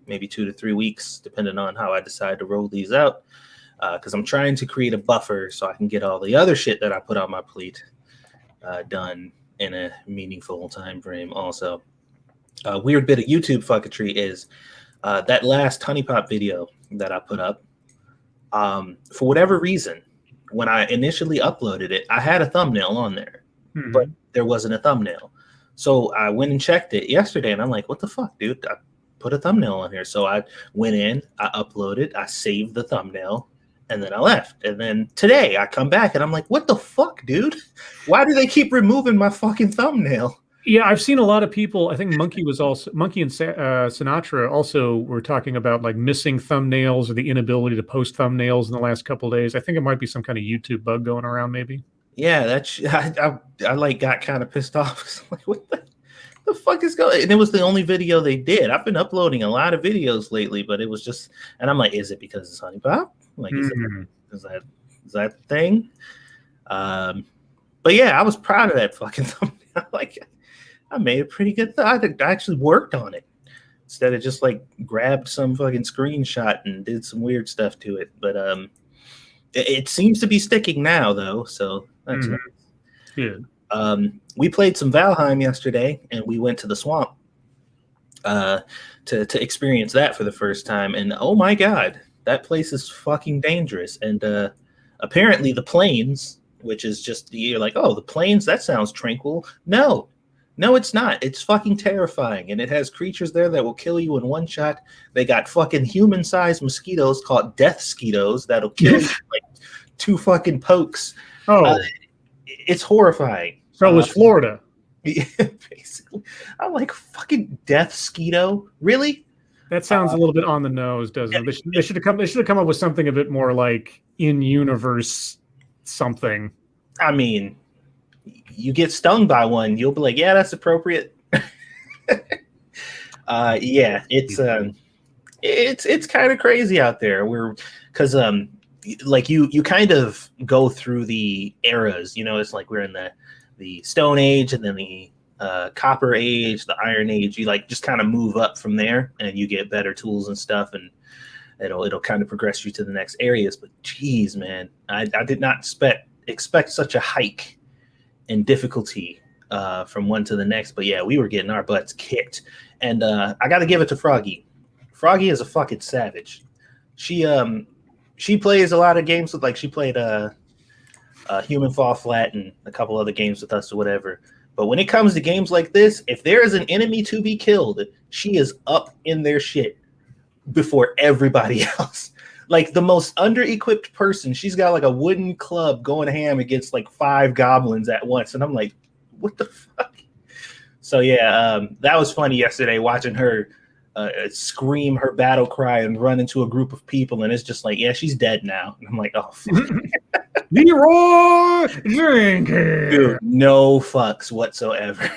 maybe 2 to 3 weeks, depending on how I decide to roll these out. Because I'm trying to create a buffer so I can get all the other shit that I put on my plate done in a meaningful time frame also. A weird bit of YouTube fucketry is that last Honeypot video that I put up. For whatever reason, when I initially uploaded it, I had a thumbnail on there, but there wasn't a thumbnail. So I went and checked it yesterday, and I'm like, what the fuck, dude? I put a thumbnail on here. So I went in, I uploaded, I saved the thumbnail, and then I left. And then today I come back, and I'm like, what the fuck, dude? Why do they keep removing my fucking thumbnail? Yeah, I've seen a lot of people. I think Monkey and Sinatra also were talking about like missing thumbnails or the inability to post thumbnails in the last couple of days. I think it might be some kind of YouTube bug going around, maybe. Yeah, that's I like got kind of pissed off. Like, what the fuck is going? And it was the only video they did. I've been uploading a lot of videos lately, but it was just, and I'm like, is it because it's Honeypot? Like, is that the thing? But yeah, I was proud of that fucking thumbnail. Like, I made a pretty good. I actually worked on it instead of just like grabbed some fucking screenshot and did some weird stuff to it. But it seems to be sticking now, though. So that's nice. Good. We played some Valheim yesterday, and we went to the swamp to experience that for the first time. And oh my god, that place is fucking dangerous. And apparently, the plains, which is just you're like, oh, the plains, that sounds tranquil. No, it's not. It's fucking terrifying. And it has creatures there that will kill you in one shot. They got fucking human-sized mosquitoes called death skeetos that'll kill you like 2 fucking pokes. Oh. It's horrifying. So it was Florida. Yeah, basically. I'm like, fucking death skeeto? Really? That sounds a little bit on the nose, doesn't it? They should have come up with something a bit more like in universe something. I mean, you get stung by one, you'll be like, yeah, that's appropriate. Yeah, it's kind of crazy out there. Because like you kind of go through the eras. It's like we're in the Stone Age, and then the Copper Age, the Iron Age. You like just kind of move up from there, and you get better tools and stuff, and it'll kind of progress you to the next areas. But geez, man, I did not expect such a hike in difficulty from one to the next. But yeah, we were getting our butts kicked, and I got to give it to Froggy. Froggy is a fucking savage. She plays a lot of games with, like, she played Human Fall Flat and a couple other games with us or whatever. But when it comes to games like this, if there is an enemy to be killed, she is up in their shit before everybody else. Like the most under-equipped person, she's got like a wooden club going ham against like 5 goblins at once. And I'm like, what the fuck? So yeah, that was funny yesterday watching her scream her battle cry and run into a group of people, and it's just like, yeah, she's dead now. And I'm like, oh fuck. Leroy Jenkins. Dude, no fucks whatsoever.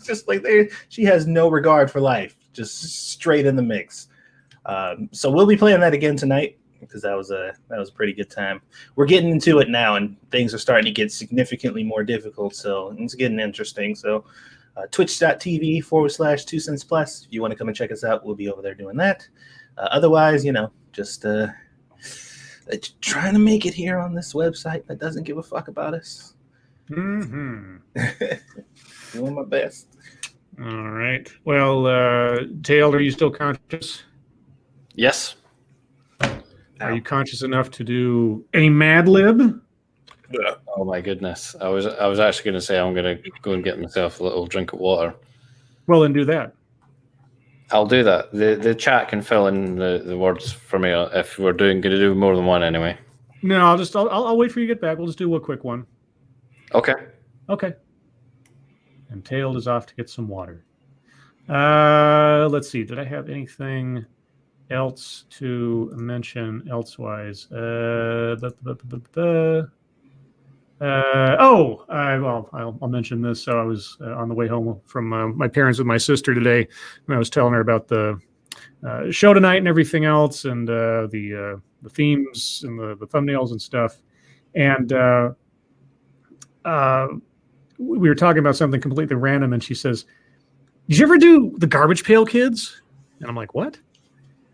Just like she has no regard for life, just straight in the mix. So we'll be playing that again tonight, because that was a pretty good time. We're getting into it now, and things are starting to get significantly more difficult, so it's getting interesting. So twitch.tv/2 cents plus. If you want to come and check us out, we'll be over there doing that. Otherwise, just trying to make it here on this website that doesn't give a fuck about us. Mm-hmm. Doing my best. All right. Well, Tail, are you still conscious? Yes. Are you conscious enough to do a Mad Lib? Oh my goodness! I was actually going to say I'm going to go and get myself a little drink of water. Well, then do that. I'll do that. The chat can fill in the words for me if we're going to do more than one anyway. No, I'll wait for you to get back. We'll just do a quick one. Okay. And Tailed is off to get some water. Let's see. Did I have anything else to mention elsewise? I'll mention this. So I was on the way home from my parents with my sister today, and I was telling her about the show tonight and everything else, and the themes and the thumbnails and stuff. And we were talking about something completely random, and she says, "Did you ever do the Garbage Pail Kids?" And I'm like, "What?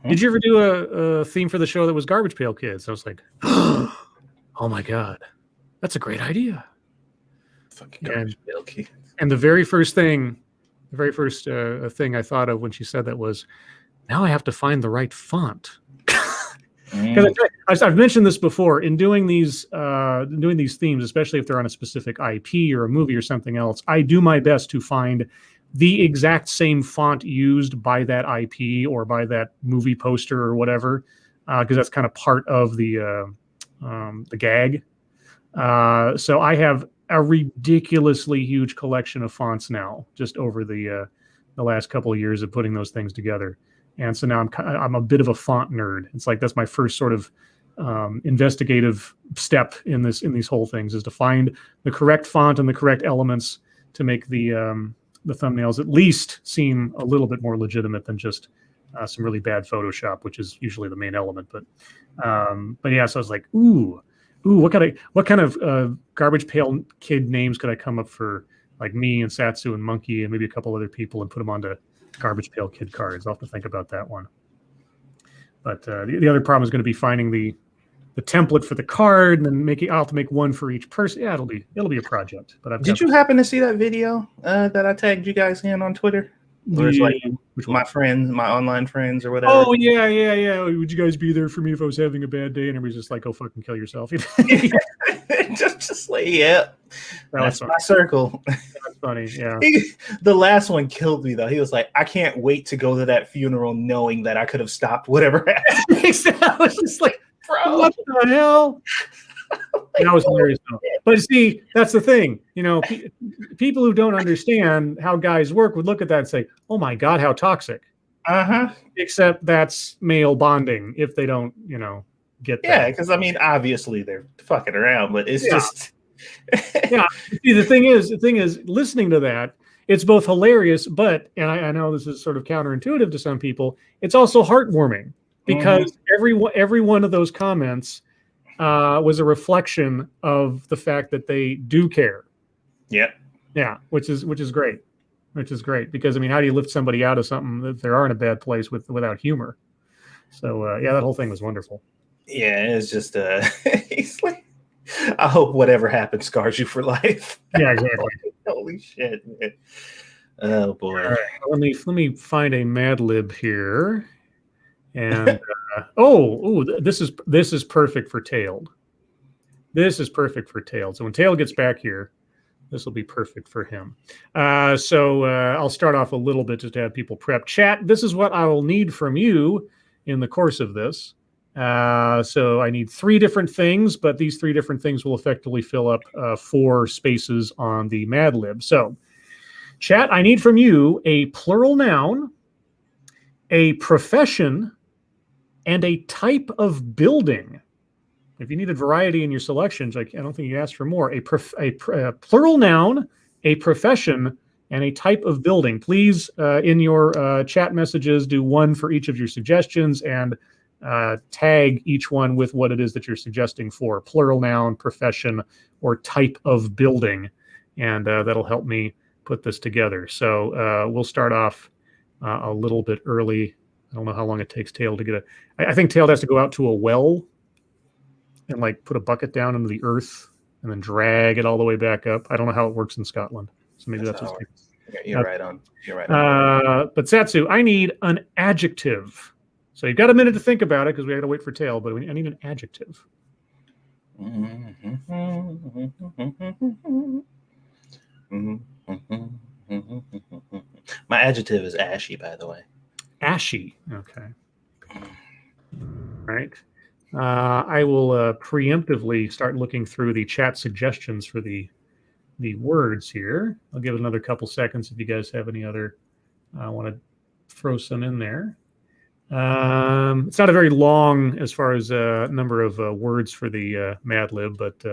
Did you ever do a theme for the show that was Garbage Pail Kids?" I was like, "Oh my god, that's a great idea." Fucking Garbage Pail Kids. And the very first thing I thought of when she said that was, now I have to find the right font. Because I've mentioned this before, in doing these themes, especially if they're on a specific IP or a movie or something else, I do my best to find the exact same font used by that IP or by that movie poster or whatever, because that's kind of part of the gag. So I have a ridiculously huge collection of fonts now, just over the last couple of years of putting those things together. And so now I'm a bit of a font nerd. It's like that's my first sort of investigative step in these whole things, is to find the correct font and the correct elements to make the thumbnails at least seem a little bit more legitimate than just some really bad Photoshop, which is usually the main element. But yeah, so I was like, ooh, what kind of Garbage Pail Kid names could I come up for, like me and Satsu and Monkey and maybe a couple other people, and put them onto Garbage Pail Kid cards. I'll have to think about that one. But the other problem is going to be finding the template for the card, and then I'll have to make one for each person. Yeah, it'll be a project. But did you happen to see that video that I tagged you guys in on Twitter? Where it's like my friends, my online friends or whatever. Oh yeah. Would you guys be there for me if I was having a bad day? And everybody's just like, "Go fucking kill yourself." just like, yeah, that's my circle. That's funny. Yeah. The last one killed me though. He was like, "I can't wait to go to that funeral, knowing that I could have stopped whatever happened." I was just like, bro, what the hell? That was hilarious though. But see, that's the thing. People who don't understand how guys work would look at that and say, "Oh my god, how toxic." Except that's male bonding if they don't, get that. Yeah, because I mean, obviously they're fucking around, but it's just yeah. See, the thing is, listening to that, it's both hilarious, but I know this is sort of counterintuitive to some people. It's also heartwarming because every one of those comments was a reflection of the fact that they do care. Yeah. Yeah, which is great. Which is great because I mean, how do you lift somebody out of something that they are in a bad place without humor? So that whole thing was wonderful. Yeah, it's just he's like, I hope whatever happens scars you for life. Yeah, exactly. Holy shit, man. Oh boy. All right, let me find a Mad Lib here, and this is perfect for Tailed. This is perfect for Tailed. So when Tail gets back here, this will be perfect for him. So I'll start off a little bit just to have people prep. Chat, this is what I will need from you in the course of this. So I need 3 different things, but these 3 different things will effectively fill up 4 spaces on the Mad Lib. So chat, I need from you a plural noun, a profession, and a type of building. If you needed variety in your selections, I don't think you asked for more. A plural noun, a profession, and a type of building. Please, in your chat messages, do 1 for each of your suggestions and tag each one with what it is that you're suggesting for plural noun, profession, or type of building. And that'll help me put this together. So we'll start off a little bit early. I don't know how long it takes Tail to get I think Tail has to go out to a well and like put a bucket down into the earth and then drag it all the way back up. I don't know how it works in Scotland. So maybe that's what you're right on. You're right on. But Satsu, I need an adjective. So you've got a minute to think about it because we got to wait for Tail, but I need an adjective. My adjective is ashy, by the way. Ashy. Okay. All right. I will preemptively start looking through the chat suggestions for the words here. I'll give it another couple seconds if you guys have any other. I want to throw some in there. It's not a very long as far as number of words for the Mad Lib, but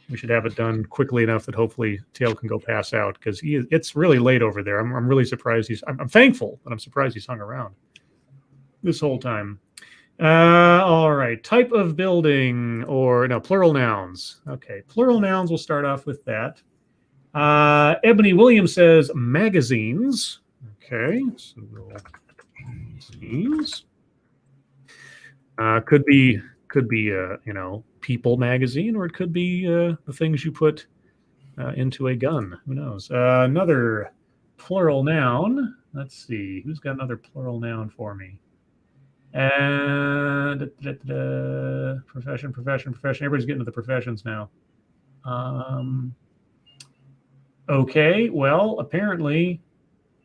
we should have it done quickly enough that hopefully Tail can go pass out because it's really late over there. I'm really surprised I'm thankful, but I'm surprised he's hung around this whole time. All right. Type of building plural nouns. Okay. Plural nouns. We'll start off with that. Ebony Williams says magazines. Okay. So magazines. Could be People magazine, or it could be the things you put into a gun. Who knows? Another plural noun. Let's see. Who's got another plural noun for me? And profession. Everybody's getting to the professions now. Okay, well, apparently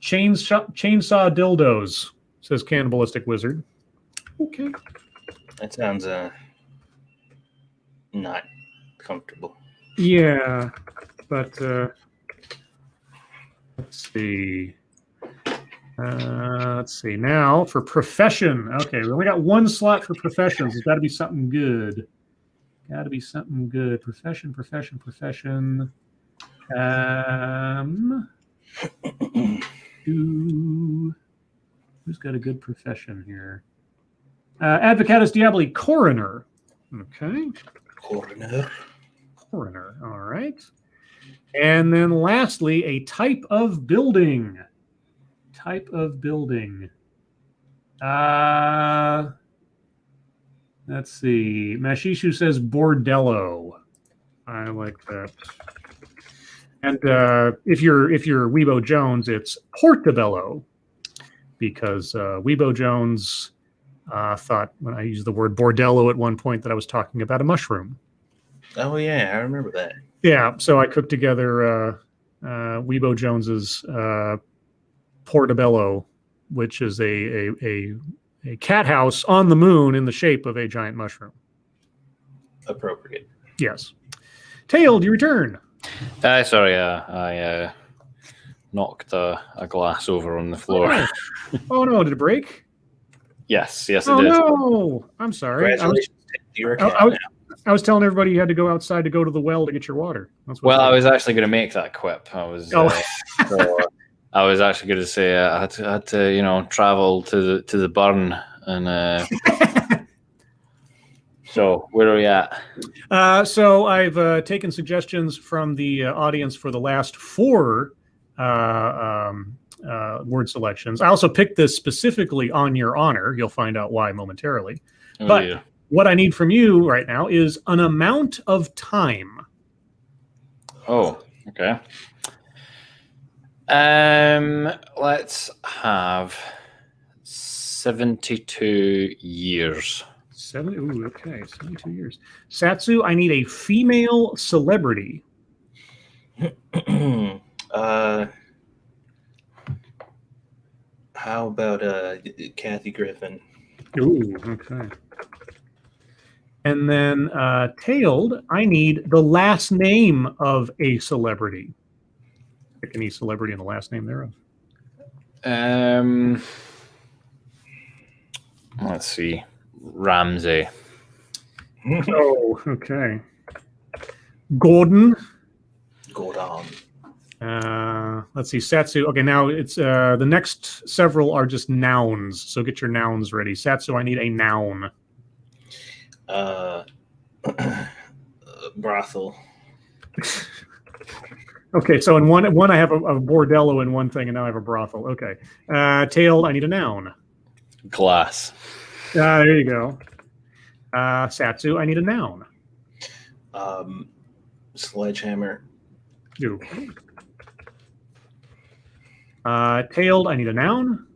chainsaw dildos, says Cannibalistic Wizard. Okay. That sounds not comfortable. Yeah, but let's see. Now for profession. Okay, we only got 1 slot for professions. There's got to be something good. Profession. Who's got a good profession here? Advocatus Diaboli, coroner. Okay. Coroner. All right. And then lastly, a type of building. Let's see. Mashishu says bordello. I like that. And if you're Weibo Jones, it's portobello, because Weibo Jones thought when I used the word bordello at one point that I was talking about a mushroom. Oh yeah, I remember that. Yeah, so I cooked together Weibo Jones's portobello, which is a cat house on the moon in the shape of a giant mushroom. Appropriate. Yes. Tail, do you return? Sorry, I knocked a glass over on the floor. Oh no, did it break? Yes, it Oh did. no, I'm sorry. Congratulations, you're a cat now. I was telling everybody you had to go outside to go to the well to get your water. That's what Well, I was actually going to make that quip. I was. So I was actually going to say I had to travel to the burn and. So where are we at? So I've taken suggestions from the audience for the last 4 word selections. I also picked this specifically on your honor. You'll find out why momentarily. But what I need from you right now is an amount of time. Oh, okay. Let's have 72 years. 72 years. Satsu, I need a female celebrity. How about Kathy Griffin? Ooh, okay. And then tailed, I need the last name of a celebrity. Pick any celebrity and the last name thereof. Let's see. Ramsey. Oh, okay. Gordon. Let's see. Satsu. Okay, now it's the next several are just nouns. So get your nouns ready. Satsu, I need a noun. Brothel. Okay, so in one I have a bordello in one thing, and now I have a brothel. Okay. Tailed, I need a noun. Glass. There you go. Satsu, I need a noun. Sledgehammer. Ooh. Tailed, I need a noun.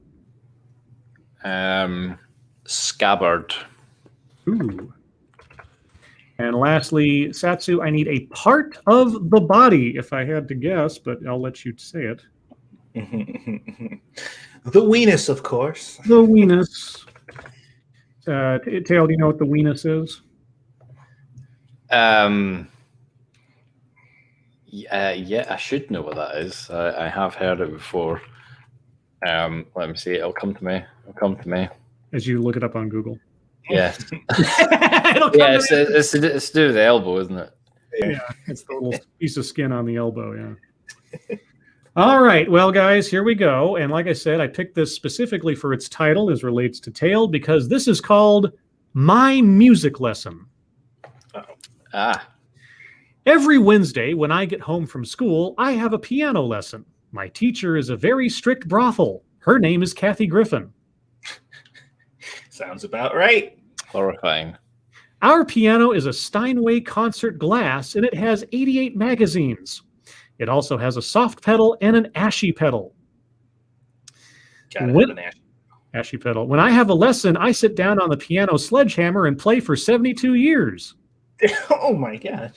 Scabbard. Ooh. And lastly, Satsu, I need a part of the body, if I had to guess, but I'll let you say it. The weenus, of course. The weenus. Tail, do you know what the weenus is? Yeah, I should know what that is. I have heard it before. Let me see. It'll come to me. As you look it up on Google. Yes. It's to do with the elbow, isn't it? Yeah, it's the little piece of skin on the elbow, yeah. All right, well, guys, here we go. And like I said, I picked this specifically for its title as relates to Tailed because this is called My Music Lesson. Every Wednesday when I get home from school, I have a piano lesson. My teacher is a very strict brothel. Her name is Kathy Griffin. Sounds about right. Horrifying. Our piano is a Steinway concert glass, and it has 88 magazines. It also has a soft pedal and an ashy pedal. Ashy pedal. When I have a lesson, I sit down on the piano sledgehammer and play for 72 years. Oh my gosh.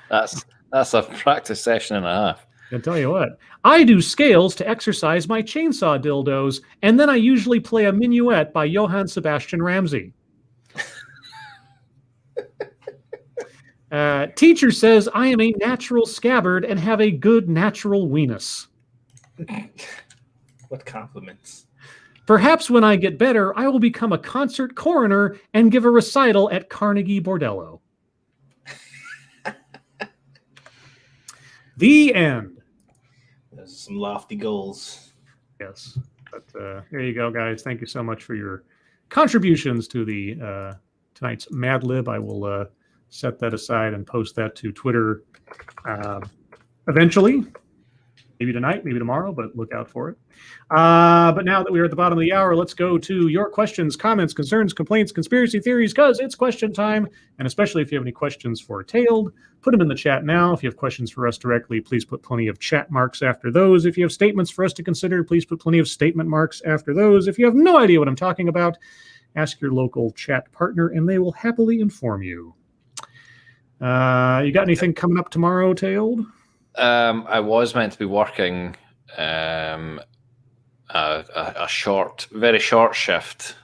That's a practice session and a half. I'll tell you what. I do scales to exercise my chainsaw dildos, and then I usually play a minuet by Johann Sebastian Ramsey. Teacher says I am a natural scabbard and have a good natural weenus. What compliments. Perhaps when I get better, I will become a concert coroner and give a recital at Carnegie Bordello. The end. Those are some lofty goals. Yes. But there you go, guys. Thank you so much for your contributions to the tonight's Mad Lib. I will set that aside and post that to Twitter eventually. Maybe tonight, maybe tomorrow, but look out for it. But now that we're at the bottom of the hour, let's go to your questions, comments, concerns, complaints, conspiracy theories, because it's question time. And especially if you have any questions for Tailed, put them in the chat now. If you have questions for us directly, please put plenty of chat marks after those. If you have statements for us to consider, please put plenty of statement marks after those. If you have no idea what I'm talking about, ask your local chat partner, and they will happily inform you. You got anything coming up tomorrow, Tailed? I was meant to be working a very short shift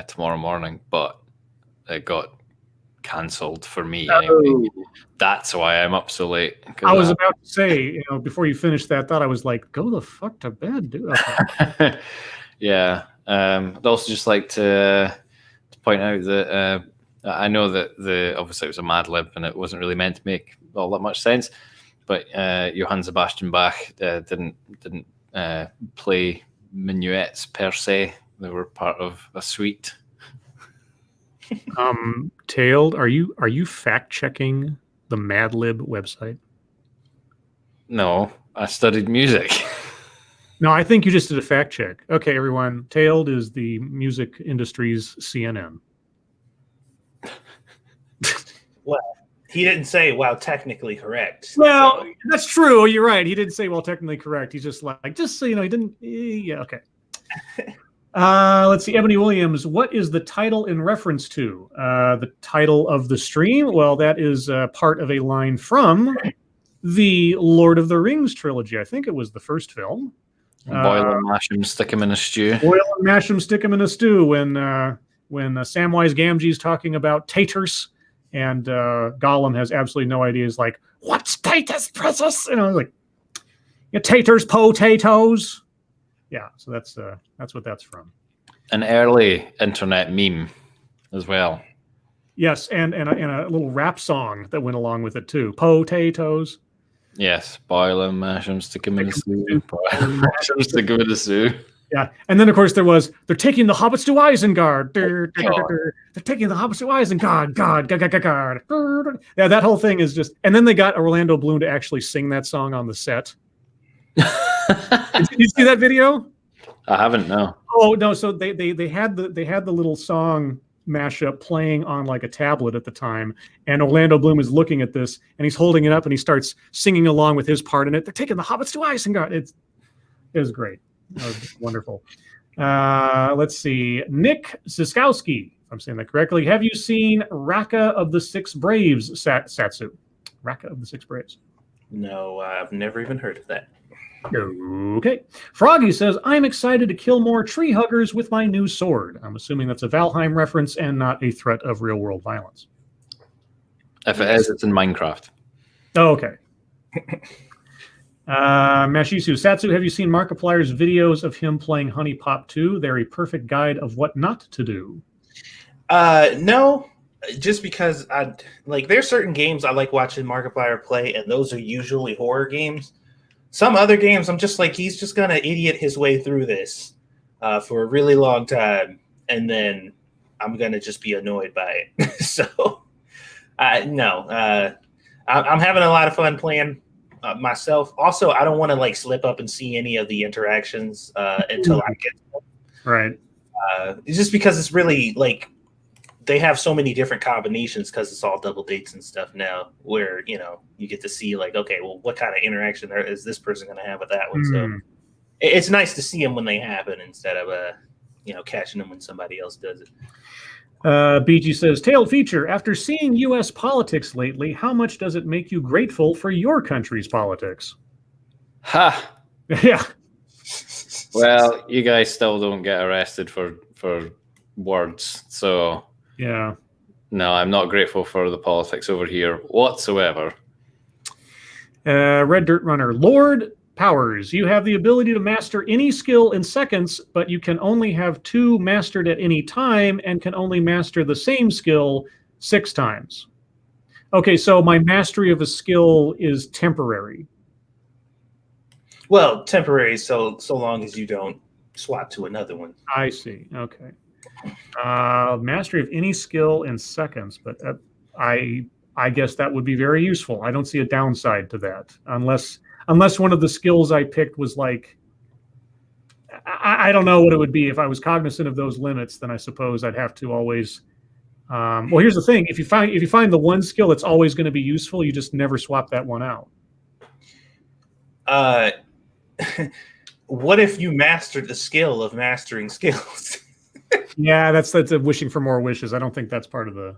tomorrow morning, but it got cancelled for me anyway. That's why I'm up so late. I was about to say, before you finished that thought, I was like, go the fuck to bed, dude. Okay. Yeah. I'd also just like to point out that I know that obviously it was a Mad Lib and it wasn't really meant to make all that much sense, but Johann Sebastian Bach didn't play minuets per se. They were part of a suite. Tailed, are you fact checking the Mad Lib website? No, I studied music. No, I think you just did a fact check. Okay, everyone. Tailed is the music industry's CNN. Well, he didn't say, well, technically correct. Well, so. That's true. You're right. He didn't say, well, technically correct. He's just like, just so you know, he didn't. Yeah, okay. Let's see. Ebony Williams, what is the title in reference to? The title of the stream? Well, that is part of a line from the Lord of the Rings trilogy. I think it was the first film. Boil and mash him, stick him in a stew. Boil and mash him, stick him in a stew. When Samwise Gamgee's talking about taters, and Gollum has absolutely no idea. He's like, "What's taters, princess?" Like, taters, potatoes. Yeah, so that's what that's from. An early internet meme, as well. Yes, and a little rap song that went along with it too. Potatoes. Yes, boil them, mash them, stick them in the stew. Boil them, mash them, stick them in the stew. Yeah, and then of course they're taking the hobbits to Isengard. They're taking the hobbits to Isengard. God. Yeah, that whole thing is just. And then they got Orlando Bloom to actually sing that song on the set. Did you see that video? I haven't. No. Oh no! So they had the little song mashup playing on like a tablet at the time, and Orlando Bloom is looking at this and he's holding it up and he starts singing along with his part in it. They're taking the hobbits to Isengard. It was great. That was wonderful. Let's see. Nick Ziskowski, if I'm saying that correctly. Have you seen Raka of the Six Braves, Satsu? Raka of the Six Braves. No, I've never even heard of that. Okay. Froggy says, I'm excited to kill more tree huggers with my new sword. I'm assuming that's a Valheim reference and not a threat of real-world violence. If it is, it's in Minecraft. Oh, okay. Mashisu, Satsu, have you seen Markiplier's videos of him playing Honey Pop 2? They're a perfect guide of what not to do. No, just because there's certain games I like watching Markiplier play, and those are usually horror games. Some other games, I'm just like, he's just going to idiot his way through this for a really long time, and then I'm going to just be annoyed by it. So, no. I'm having a lot of fun playing myself. Also, I don't want to slip up and see any of the interactions until I get them. Right. It's just because it's really, they have so many different combinations because it's all double dates and stuff now where, you get to see okay, well, what kind of interaction is this person going to have with that one? So it's nice to see them when they happen instead of, catching them when somebody else does it. BG says, Tailed Feature, after seeing U.S. politics lately, how much does it make you grateful for your country's politics? Ha! Yeah. Well, you guys still don't get arrested for words, so... Yeah. No, I'm not grateful for the politics over here whatsoever. Red Dirt Runner. Lord Powers, you have the ability to master any skill in seconds, but you can only have 2 mastered at any time and can only master the same skill 6 times. Okay, so my mastery of a skill is temporary. Well, temporary, so long as you don't swap to another one. I see. Okay. Mastery of any skill in seconds, but I guess that would be very useful. I don't see a downside to that, unless one of the skills I picked was I don't know what it would be. If I was cognizant of those limits, then I suppose I'd have to always. Well, here's the thing: if you find the one skill that's always going to be useful, you just never swap that one out. What if you mastered the skill of mastering skills? Yeah, that's a wishing for more wishes. I don't think that's part of the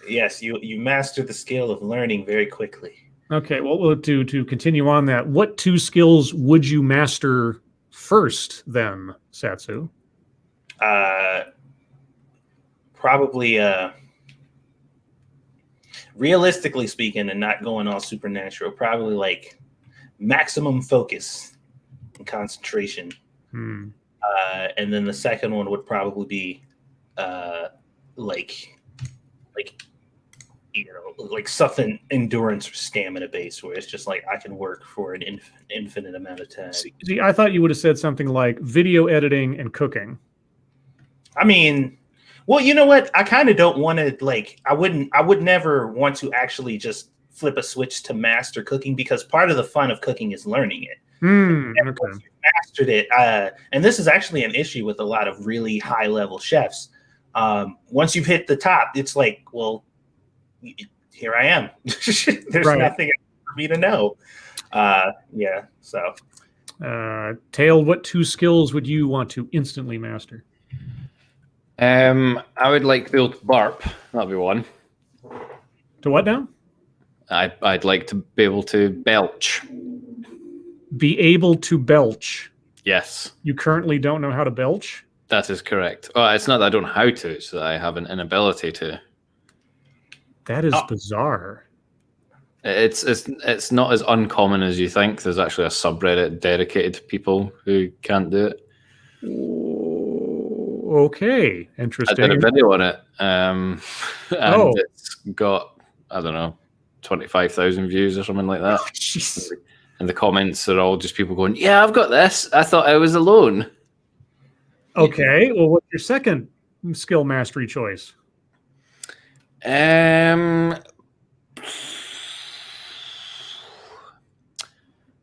Yes, you mastered the skill of learning very quickly. Okay, well, to continue on that, what 2 skills would you master first then, Satsu? probably realistically speaking, and not going all supernatural, probably like maximum focus and concentration. And then the second one would probably be like like something endurance or stamina based, where it's just like I can work for an infinite amount of time. See, I thought you would have said something like video editing and cooking. I mean, well, you know what? I kind of don't want to I would never want to actually just flip a switch to master cooking, because part of the fun of cooking is learning it. And once you've mastered it, and this is actually an issue with a lot of really high level chefs. Once you've hit the top, it's like, well, here I am. There's nothing for me to know. Yeah. So, Tail, what 2 skills would you want to instantly master? I would like to be able to burp. That'd be one. To what now? I'd like to be able to belch. Be able to belch. Yes. You currently don't know how to belch? That is correct. Oh, it's not that I don't know how to, it's that I have an inability to. That is bizarre. It's not as uncommon as you think. There's actually a subreddit dedicated to people who can't do it. Okay, interesting. I did a video on it, and it's got, I don't know, 25,000 views or something like that. Jeez. And the comments are all just people going, "Yeah, I've got this. I thought I was alone." Okay, well, what's your second skill mastery choice? I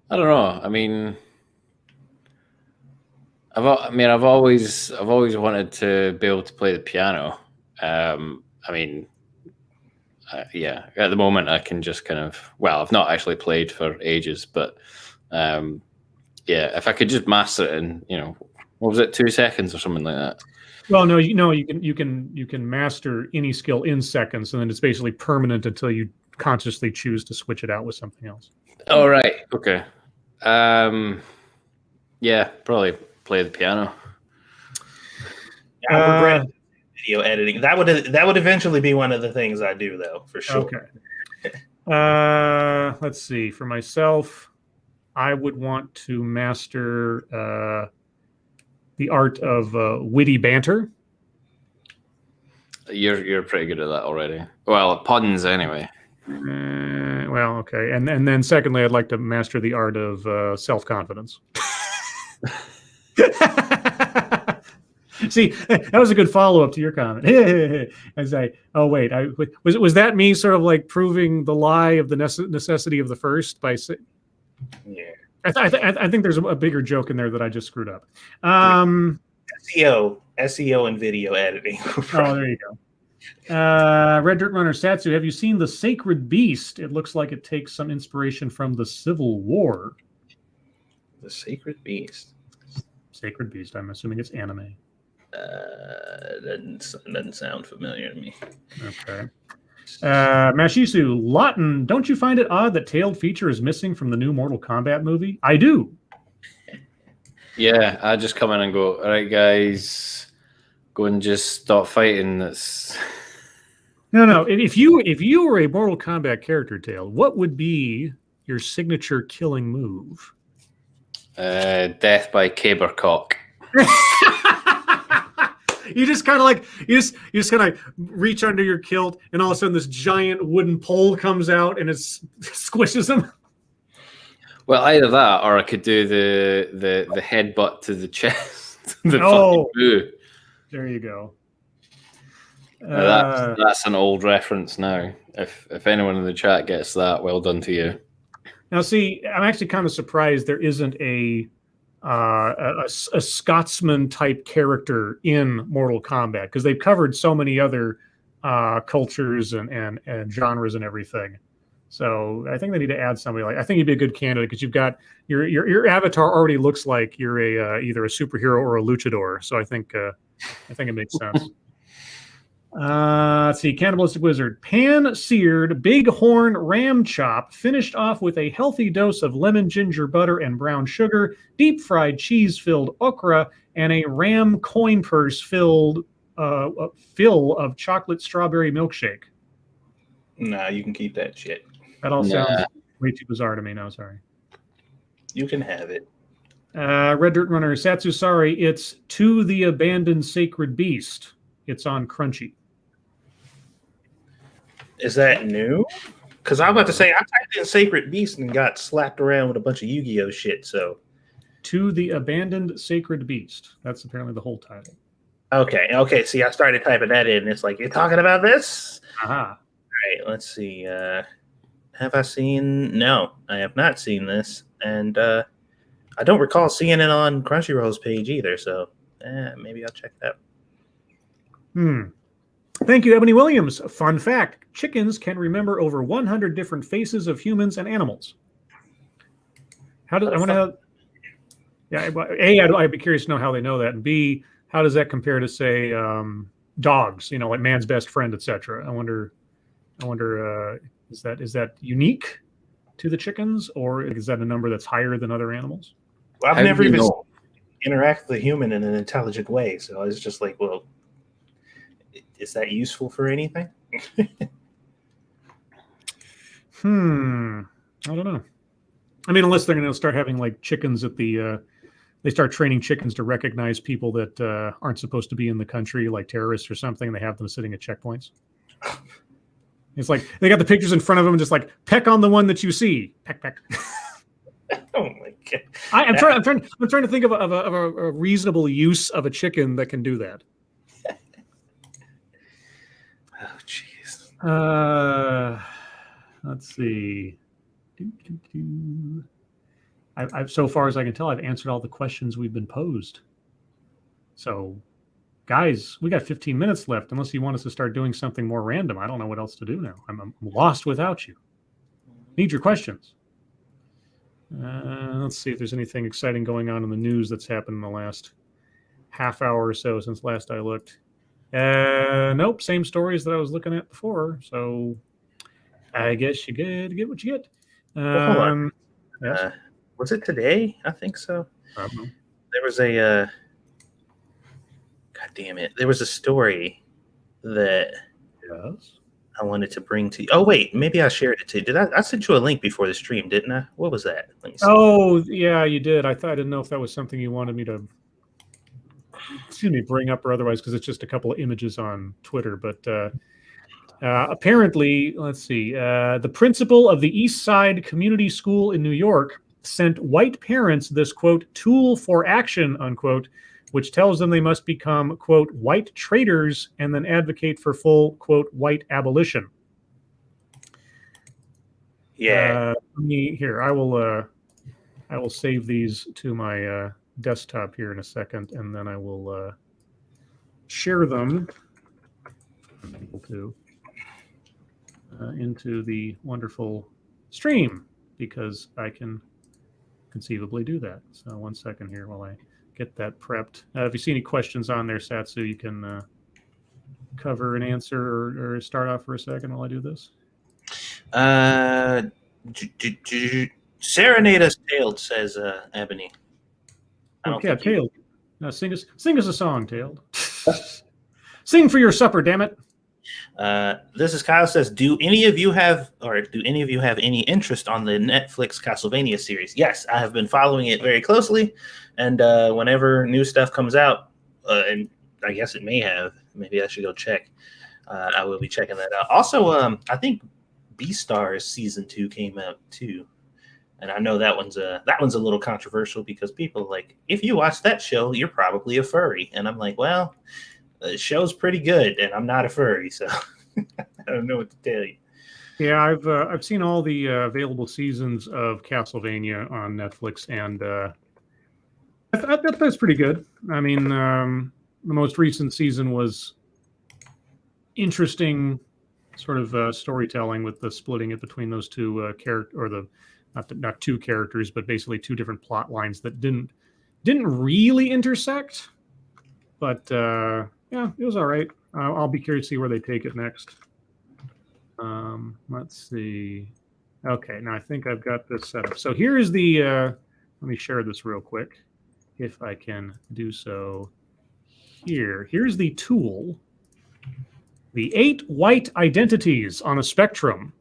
don't know. I mean, I've always wanted to be able to play the piano. Yeah, at the moment I can just kind of, well, I've not actually played for ages, but yeah, if I could just master it in, what was it, 2 seconds or something like that? Well, no, you can master any skill in seconds, and then it's basically permanent until you consciously choose to switch it out with something else. Oh, right. Okay. Yeah, probably play the piano. I regret video editing. That would eventually be one of the things I do, though, for sure. Okay. Let's see. For myself, I would want to master the art of witty banter. You're pretty good at that already. Well, puns anyway. Well, okay. And then secondly, I'd like to master the art of self-confidence. See, that was a good follow-up to your comment. Was that me sort of like proving the lie of the necessity of the first by saying? Yeah. I think there's a bigger joke in there that I just screwed up. SEO and video editing. Oh, there you go. Red Dirt Runner Satsu, have you seen The Sacred Beast? It looks like it takes some inspiration from the Civil War. The Sacred Beast. Sacred Beast. I'm assuming it's anime. Doesn't sound familiar to me. Okay. Mashisu, Lawton, don't you find it odd that tailed feature is missing from the new Mortal Kombat movie? I do. Yeah, I just come in and go, all right, guys, go and just stop fighting. That's no. If you were a Mortal Kombat character, Tail, what would be your signature killing move? Death by cabercock. You just kind of like you just kind of reach under your kilt, and all of a sudden this giant wooden pole comes out and it squishes him. Well, either that, or I could do the headbutt to the chest. Fucking boo. There you go. That's an old reference now. If anyone in the chat gets that, well done to you. Now, see, I'm actually kind of surprised there isn't a Scotsman type character in Mortal Kombat, because they've covered so many other cultures and genres and everything. So I think they need to add somebody like. I think you'd be a good candidate because you've got your avatar already looks like you're either a superhero or a luchador. So I think it makes sense. Let's see, Cannibalistic Wizard. Pan-seared bighorn ram chop, finished off with a healthy dose of lemon ginger butter and brown sugar, deep-fried cheese-filled okra, and a ram coin purse filled fill of chocolate strawberry milkshake. Nah, you can keep that shit. That all sounds way too bizarre to me now. Sorry. You can have it. Red Dirt Runner, Satsu, sorry, it's To the Abandoned Sacred Beast. It's on Crunchy. Is that new? Because I was about to say, I typed in Sacred Beast and got slapped around with a bunch of Yu-Gi-Oh shit, so. To the Abandoned Sacred Beast. That's apparently the whole title. Okay. See, I started typing that in, and it's like, you're talking about this? Aha. All right, let's see. Have I seen? No, I have not seen this, and I don't recall seeing it on Crunchyroll's page either. So maybe I'll check that. Thank you, Ebony Williams. Fun fact: chickens can remember over 100 different faces of humans and animals. How does I want to? Yeah, A, I'd be curious to know how they know that, and B, how does that compare to say dogs? You know, like man's best friend, etc. I wonder. Is that unique to the chickens, or is that a number that's higher than other animals? Well, I've never even interacted with a human in an intelligent way, so I was just like, well, is that useful for anything? I don't know. I mean, unless they're going to start having like chickens at the, they start training chickens to recognize people that aren't supposed to be in the country, like terrorists or something. And they have them sitting at checkpoints. It's like they got the pictures in front of them, and just like peck on the one that you see. Peck, peck. Oh my god! I'm trying to think of a reasonable use of a chicken that can do that. Oh jeez. Let's see. I've so far as I can tell, I've answered all the questions we've been posed. So, guys, we got 15 minutes left. Unless you want us to start doing something more random, I don't know what else to do now. I'm lost without you. Need your questions. Let's see if there's anything exciting going on in the news that's happened in the last half hour or so since last I looked. Nope, same stories that I was looking at before. So I guess you get what you get. Well, hold on. Yes? Was it today? I think so. Uh-huh. There was a God damn it! There was a story that Yes. I wanted to bring to you. Oh wait, maybe I shared it to you. Did I sent you a link before the stream, didn't I? What was that? Let me see. Oh yeah, you did. I didn't know if that was something you wanted me to bring up or otherwise, because it's just a couple of images on Twitter. But apparently, let's see. The principal of the East Side Community School in New York sent white parents this quote tool for action unquote, which tells them they must become, quote, white traitors and then advocate for full, quote, white abolition. Yeah. I will save these to my desktop here in a second, and then I will share them into the wonderful stream, because I can conceivably do that. So 1 second here while I get that prepped. If you see any questions on there, Satsu, you can cover and answer or start off for a second while I do this. Serenade us, Tailed, says Ebony. Okay, Tailed. Sing us a song, Tailed. Sing for your supper, damn it. This is Kyle says, do any of you have any interest on the Netflix Castlevania series? Yes, I have been following it very closely, and whenever new stuff comes out, and I guess it may have, maybe I should go check. I will be checking that out. Also, I think Beastars season 2 came out too, and I know that one's a little controversial because people are like, if you watch that show, you're probably a furry, and I'm like, well, the show's pretty good, and I'm not a furry, so I don't know what to tell you. Yeah, I've seen all the available seasons of Castlevania on Netflix, and that's pretty good. I mean, the most recent season was interesting, sort of storytelling with the splitting it between those two not two characters, but basically two different plot lines that didn't really intersect, but yeah, it was all right. I'll be curious to see where they take it next. Let's see. Okay, now I think I've got this set up. So here's the, let me share this real quick, if I can do so here. Here's the tool. The 8 white identities on a spectrum.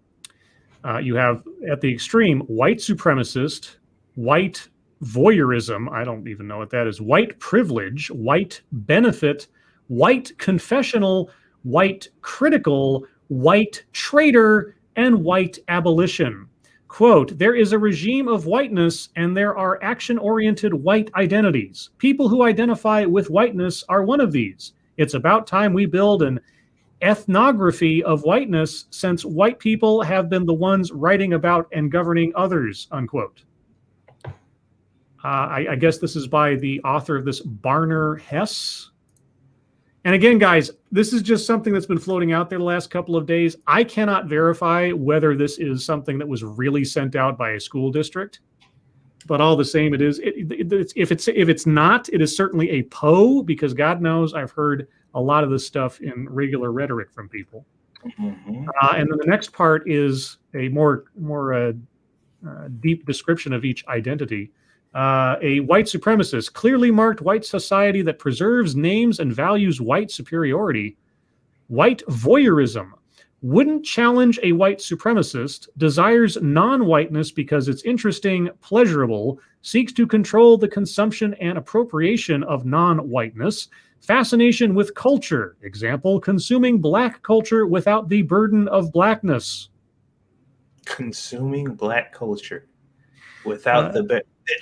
You have at the extreme white supremacist, white voyeurism, I don't even know what that is, white privilege, white benefit, white confessional, white critical, white traitor, and white abolition. Quote, there is a regime of whiteness and there are action-oriented white identities. People who identify with whiteness are one of these. It's about time we build an ethnography of whiteness since white people have been the ones writing about and governing others, unquote. I guess this is by the author of this, Barner Hess. And again, guys, this is just something that's been floating out there the last couple of days. I cannot verify whether this is something that was really sent out by a school district, but all the same, it is. If it's not, it is certainly a Poe, because God knows I've heard a lot of this stuff in regular rhetoric from people. Mm-hmm. And then the next part is a more deep description of each identity. A white supremacist, clearly marked white society that preserves names and values white superiority. White voyeurism, wouldn't challenge a white supremacist, desires non-whiteness because it's interesting, pleasurable, seeks to control the consumption and appropriation of non-whiteness, fascination with culture, example, consuming black culture without the burden of blackness. Consuming black culture without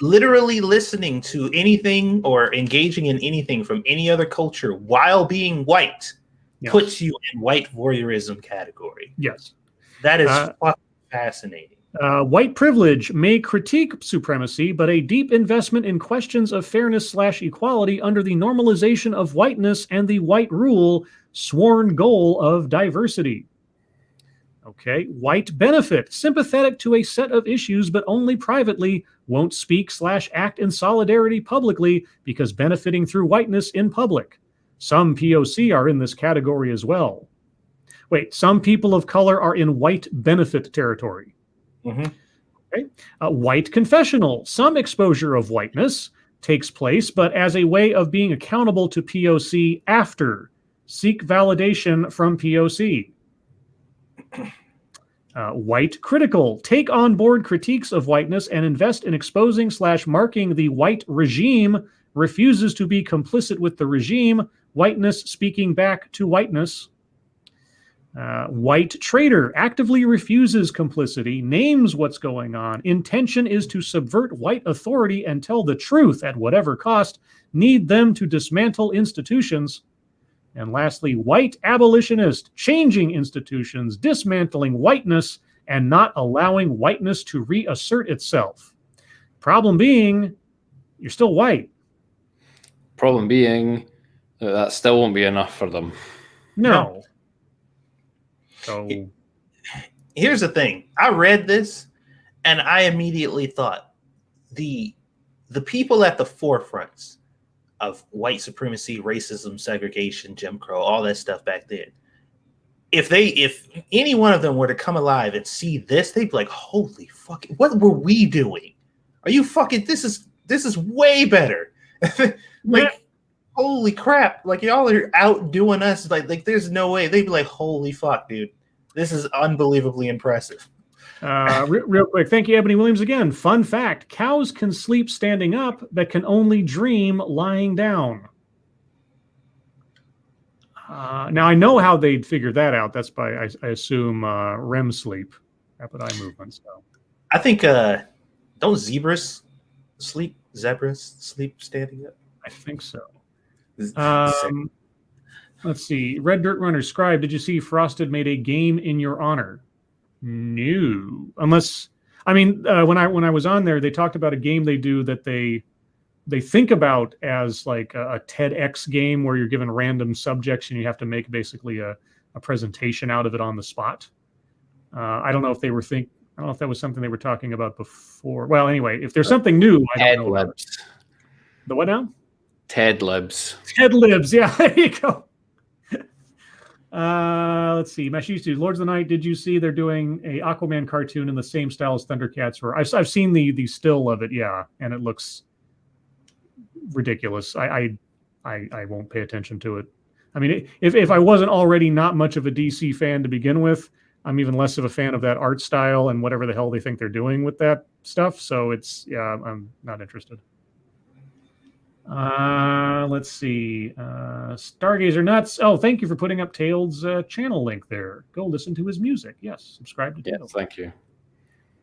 literally listening to anything or engaging in anything from any other culture while being white puts you in white voyeurism category. Yes. That is fucking fascinating. White privilege may critique supremacy, but a deep investment in questions of fairness/equality under the normalization of whiteness and the white rule, sworn goal of diversity. Okay, white benefit, sympathetic to a set of issues, but only privately, won't speak/act in solidarity publicly because benefiting through whiteness in public. Some POC are in this category as well. Wait, some people of color are in white benefit territory. Mm-hmm. Okay. White confessional, some exposure of whiteness takes place, but as a way of being accountable to POC after. Seek validation from POC. White critical, take on board critiques of whiteness and invest in exposing/marking the white regime, refuses to be complicit with the regime, whiteness speaking back to whiteness. White traitor, actively refuses complicity, names what's going on, intention is to subvert white authority and tell the truth at whatever cost, need them to dismantle institutions. And lastly, white abolitionist, changing institutions, dismantling whiteness, and not allowing whiteness to reassert itself. Problem being, you're still white. Problem being, that still won't be enough for them. No. So here's the thing. I read this, and I immediately thought the people at the forefronts of white supremacy, racism, segregation, Jim Crow, all that stuff back then. If any one of them were to come alive and see this, they'd be like, "Holy fuck! What were we doing? Are you fucking? This is way better." Like, holy crap! Like, y'all are outdoing us. Like there's no way. They'd be like, "Holy fuck, dude! This is unbelievably impressive." Real quick, thank you, Ebony Williams again. Fun fact, cows can sleep standing up, but can only dream lying down. Now, I know how they'd figure that out. That's by, I assume, REM sleep, rapid eye movement. So, I think, don't zebras sleep standing up? I think so. Let's see. Red Dirt Runner, Scribe, did you see Frosted made a game in your honor? No, unless when I was on there, they talked about a game they do that they think about as like a TEDx game where you're given random subjects and you have to make basically a presentation out of it on the spot. I don't know if I don't know if that was something they were talking about before. Well, anyway, if there's something new, I don't know. Libs. The what now? TED Libs. TED Libs. Yeah, there you go. Let's see. Mashistu, Lords of the Night. Did you see they're doing a Aquaman cartoon in the same style as Thundercats? Or I've seen the still of it, yeah, and it looks ridiculous. I I won't pay attention to it. I mean, if I wasn't already not much of a DC fan to begin with, I'm even less of a fan of that art style and whatever the hell they think they're doing with that stuff. So I'm not interested. Let's see. Stargazer Nuts. Oh, thank you for putting up Tail's channel link there. Go listen to his music. Yes, subscribe to Tail. Yes, thank you.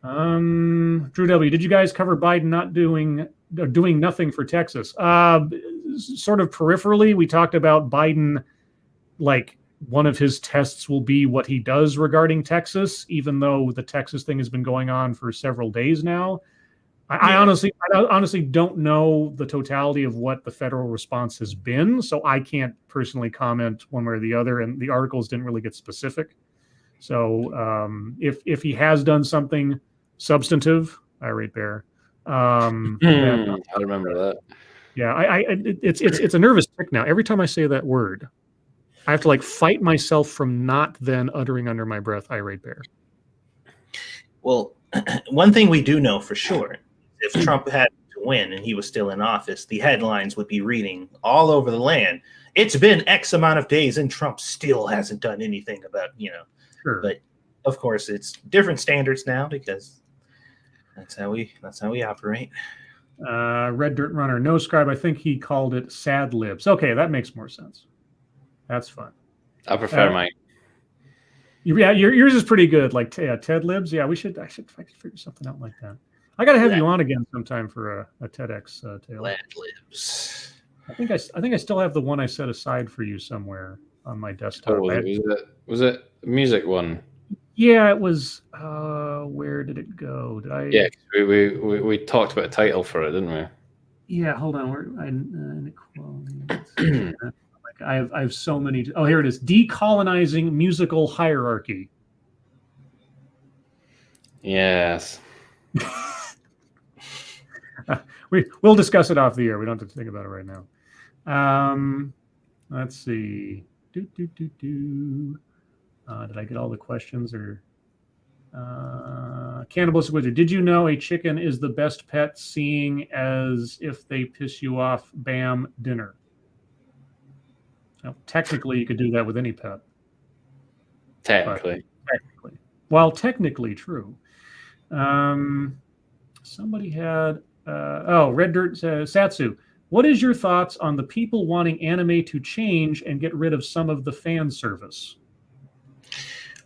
Drew W. Did you guys cover Biden not doing nothing for Texas? Sort of peripherally, we talked about Biden, like one of his tests will be what he does regarding Texas, even though the Texas thing has been going on for several days now. I honestly don't know the totality of what the federal response has been, so I can't personally comment one way or the other, and the articles didn't really get specific. So if he has done something substantive, irate bear. I remember that. Yeah, it's a nervous tick now. Every time I say that word, I have to like fight myself from not then uttering under my breath, irate bear. Well, one thing we do know for sure, if Trump had to win and he was still in office, the headlines would be reading all over the land. It's been X amount of days and Trump still hasn't done anything about, Sure. But of course it's different standards now because that's how we operate. Red Dirt Runner, no Scribe. I think he called it Sad Libs. Okay, that makes more sense. That's fun. I prefer mine. Yeah, yours is pretty good. Like Ted Libs. Yeah, I should figure something out like that. I got to have you on again sometime for a TEDx tale. Lad Libs. I think I still have the one I set aside for you somewhere on my desktop. Was it a music one? Yeah, it was. Where did it go? Did I? Yeah, we talked about a title for it, didn't we? Yeah, hold on. Inequality. I have so many. Oh, here it is. Decolonizing musical hierarchy. Yes. We'll discuss it off the air. We don't have to think about it right now. Let's see. Did I get all the questions or Cannibalistic Wizard? Did you know a chicken is the best pet, seeing as if they piss you off, bam, dinner? Now, technically, you could do that with any pet. Technically. Well, technically true. Somebody had Red Dirt says, Satsu, what is your thoughts on the people wanting anime to change and get rid of some of the fan service?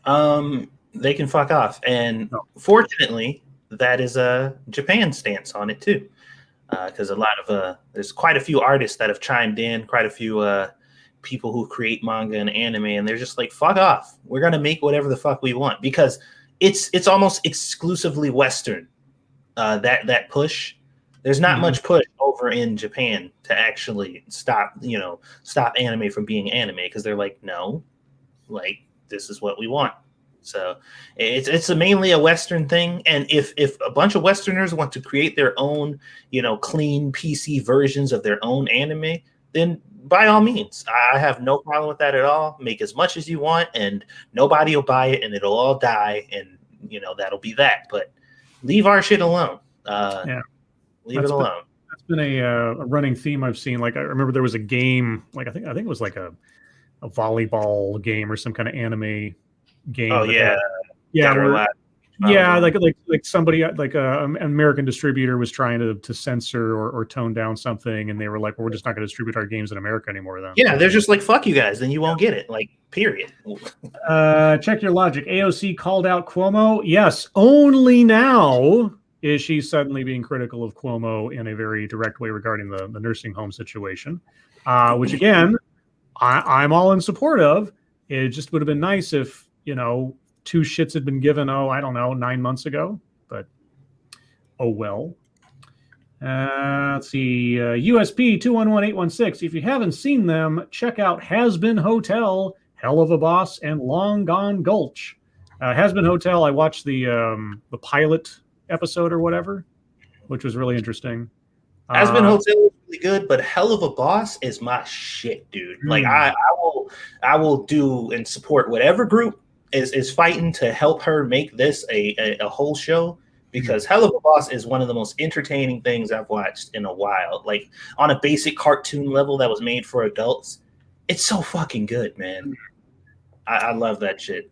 They can fuck off. And fortunately, that is a Japan stance on it too. Because a lot of there's quite a few artists that have chimed in, quite a few people who create manga and anime, and they're just like, fuck off. We're gonna make whatever the fuck we want, because it's almost exclusively Western. That push. There's not much push over in Japan to actually stop anime from being anime, because they're like, no, like this is what we want. So it's mainly a Western thing. And if a bunch of Westerners want to create their own, clean PC versions of their own anime, then by all means, I have no problem with that at all. Make as much as you want, and nobody will buy it, and it'll all die, and that'll be that. But leave our shit alone. Leave it alone. That's been a running theme I've seen. Like I remember there was a game, like I think it was like a volleyball game or some kind of anime game. Oh yeah, like somebody like an American distributor was trying to censor or tone down something, and they were like, well, we're just not going to distribute our games in America anymore then. Yeah, they're just like, fuck you guys, then you won't get it, like, period. Check your logic. AOC called out Cuomo. Yes, only now is she suddenly being critical of Cuomo in a very direct way regarding the nursing home situation, which again, I'm all in support of. It just would have been nice if, two shits had been given, 9 months ago, but oh well. Let's see, USP 211816. If you haven't seen them, check out Has Been Hotel, Hell of a Boss, and Long Gone Gulch. Has Been Hotel, I watched the pilot episode or whatever, which was really interesting. Has Been Hotel is really good, but Hell of a Boss is my shit, dude. Like I will do and support whatever group is fighting to help her make this a whole show, because Hell of a Boss is one of the most entertaining things I've watched in a while. Like on a basic cartoon level that was made for adults, it's so fucking good, man. I love that shit.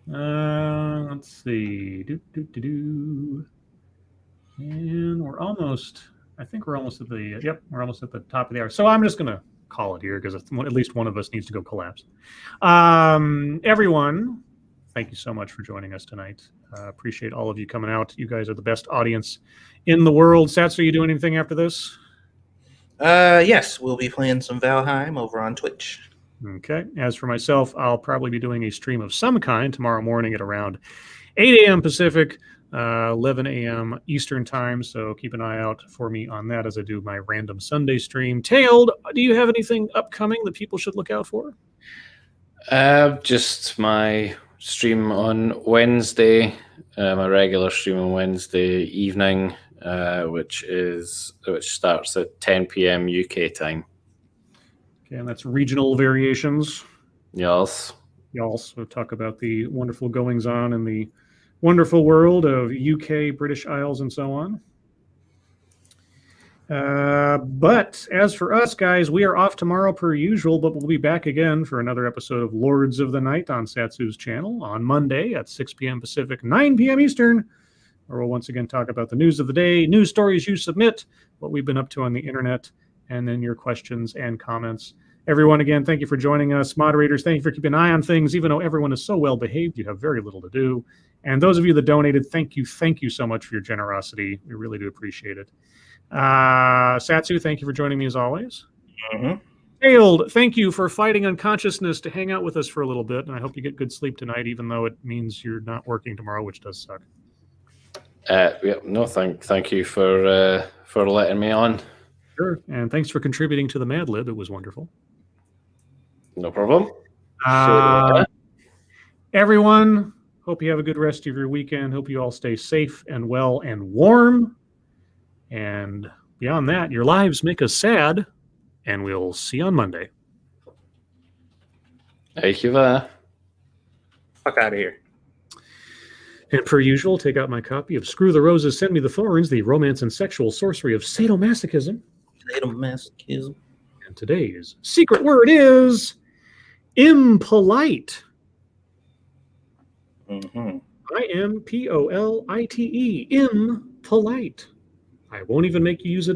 Let's see. And we're almost at the we're almost at the top of the hour. So I'm just gonna call it here because at least one of us needs to go collapse. Everyone, thank you so much for joining us tonight. Appreciate all of you coming out. You guys are the best audience in the world. Satsu, are you doing anything after this? Yes, we'll be playing some Valheim over on Twitch. Okay. As for myself, I'll probably be doing a stream of some kind tomorrow morning at around 8 a.m. Pacific, 11 a.m. Eastern time. So keep an eye out for me on that as I do my random Sunday stream. Tailed, do you have anything upcoming that people should look out for? Just my stream on Wednesday, my regular stream on Wednesday evening, which starts at 10 p.m. UK time. Okay, and that's regional variations. Yes. You also talk about the wonderful goings on in the wonderful world of UK, British Isles, and so on. But as for us, guys, we are off tomorrow per usual, but we'll be back again for another episode of Lords of the Night on Satsu's channel on Monday at 6 p.m. Pacific, 9 p.m. Eastern, where we'll once again talk about the news of the day, news stories you submit, what we've been up to on the internet, and then your questions and comments. Everyone, again, thank you for joining us. Moderators, thank you for keeping an eye on things. Even though everyone is so well behaved, you have very little to do. And those of you that donated, thank you so much for your generosity. We really do appreciate it. Satsu, thank you for joining me as always. Tailed, thank you for fighting unconsciousness to hang out with us for a little bit, and I hope you get good sleep tonight, even though it means you're not working tomorrow, which does suck. Thank you for letting me on. Sure, and thanks for contributing to the Mad Lib. It was wonderful. No problem. Everyone, hope you have a good rest of your weekend. Hope you all stay safe and well and warm. And beyond that, your lives make us sad, and we'll see you on Monday. Thank you. Fuck out of here. And per usual, take out my copy of Screw the Roses, Send Me the Thorns, the romance and sexual sorcery of sadomasochism. Sadomasochism. And today's secret word is impolite. IMPOLITE. Impolite. I won't even make you use it.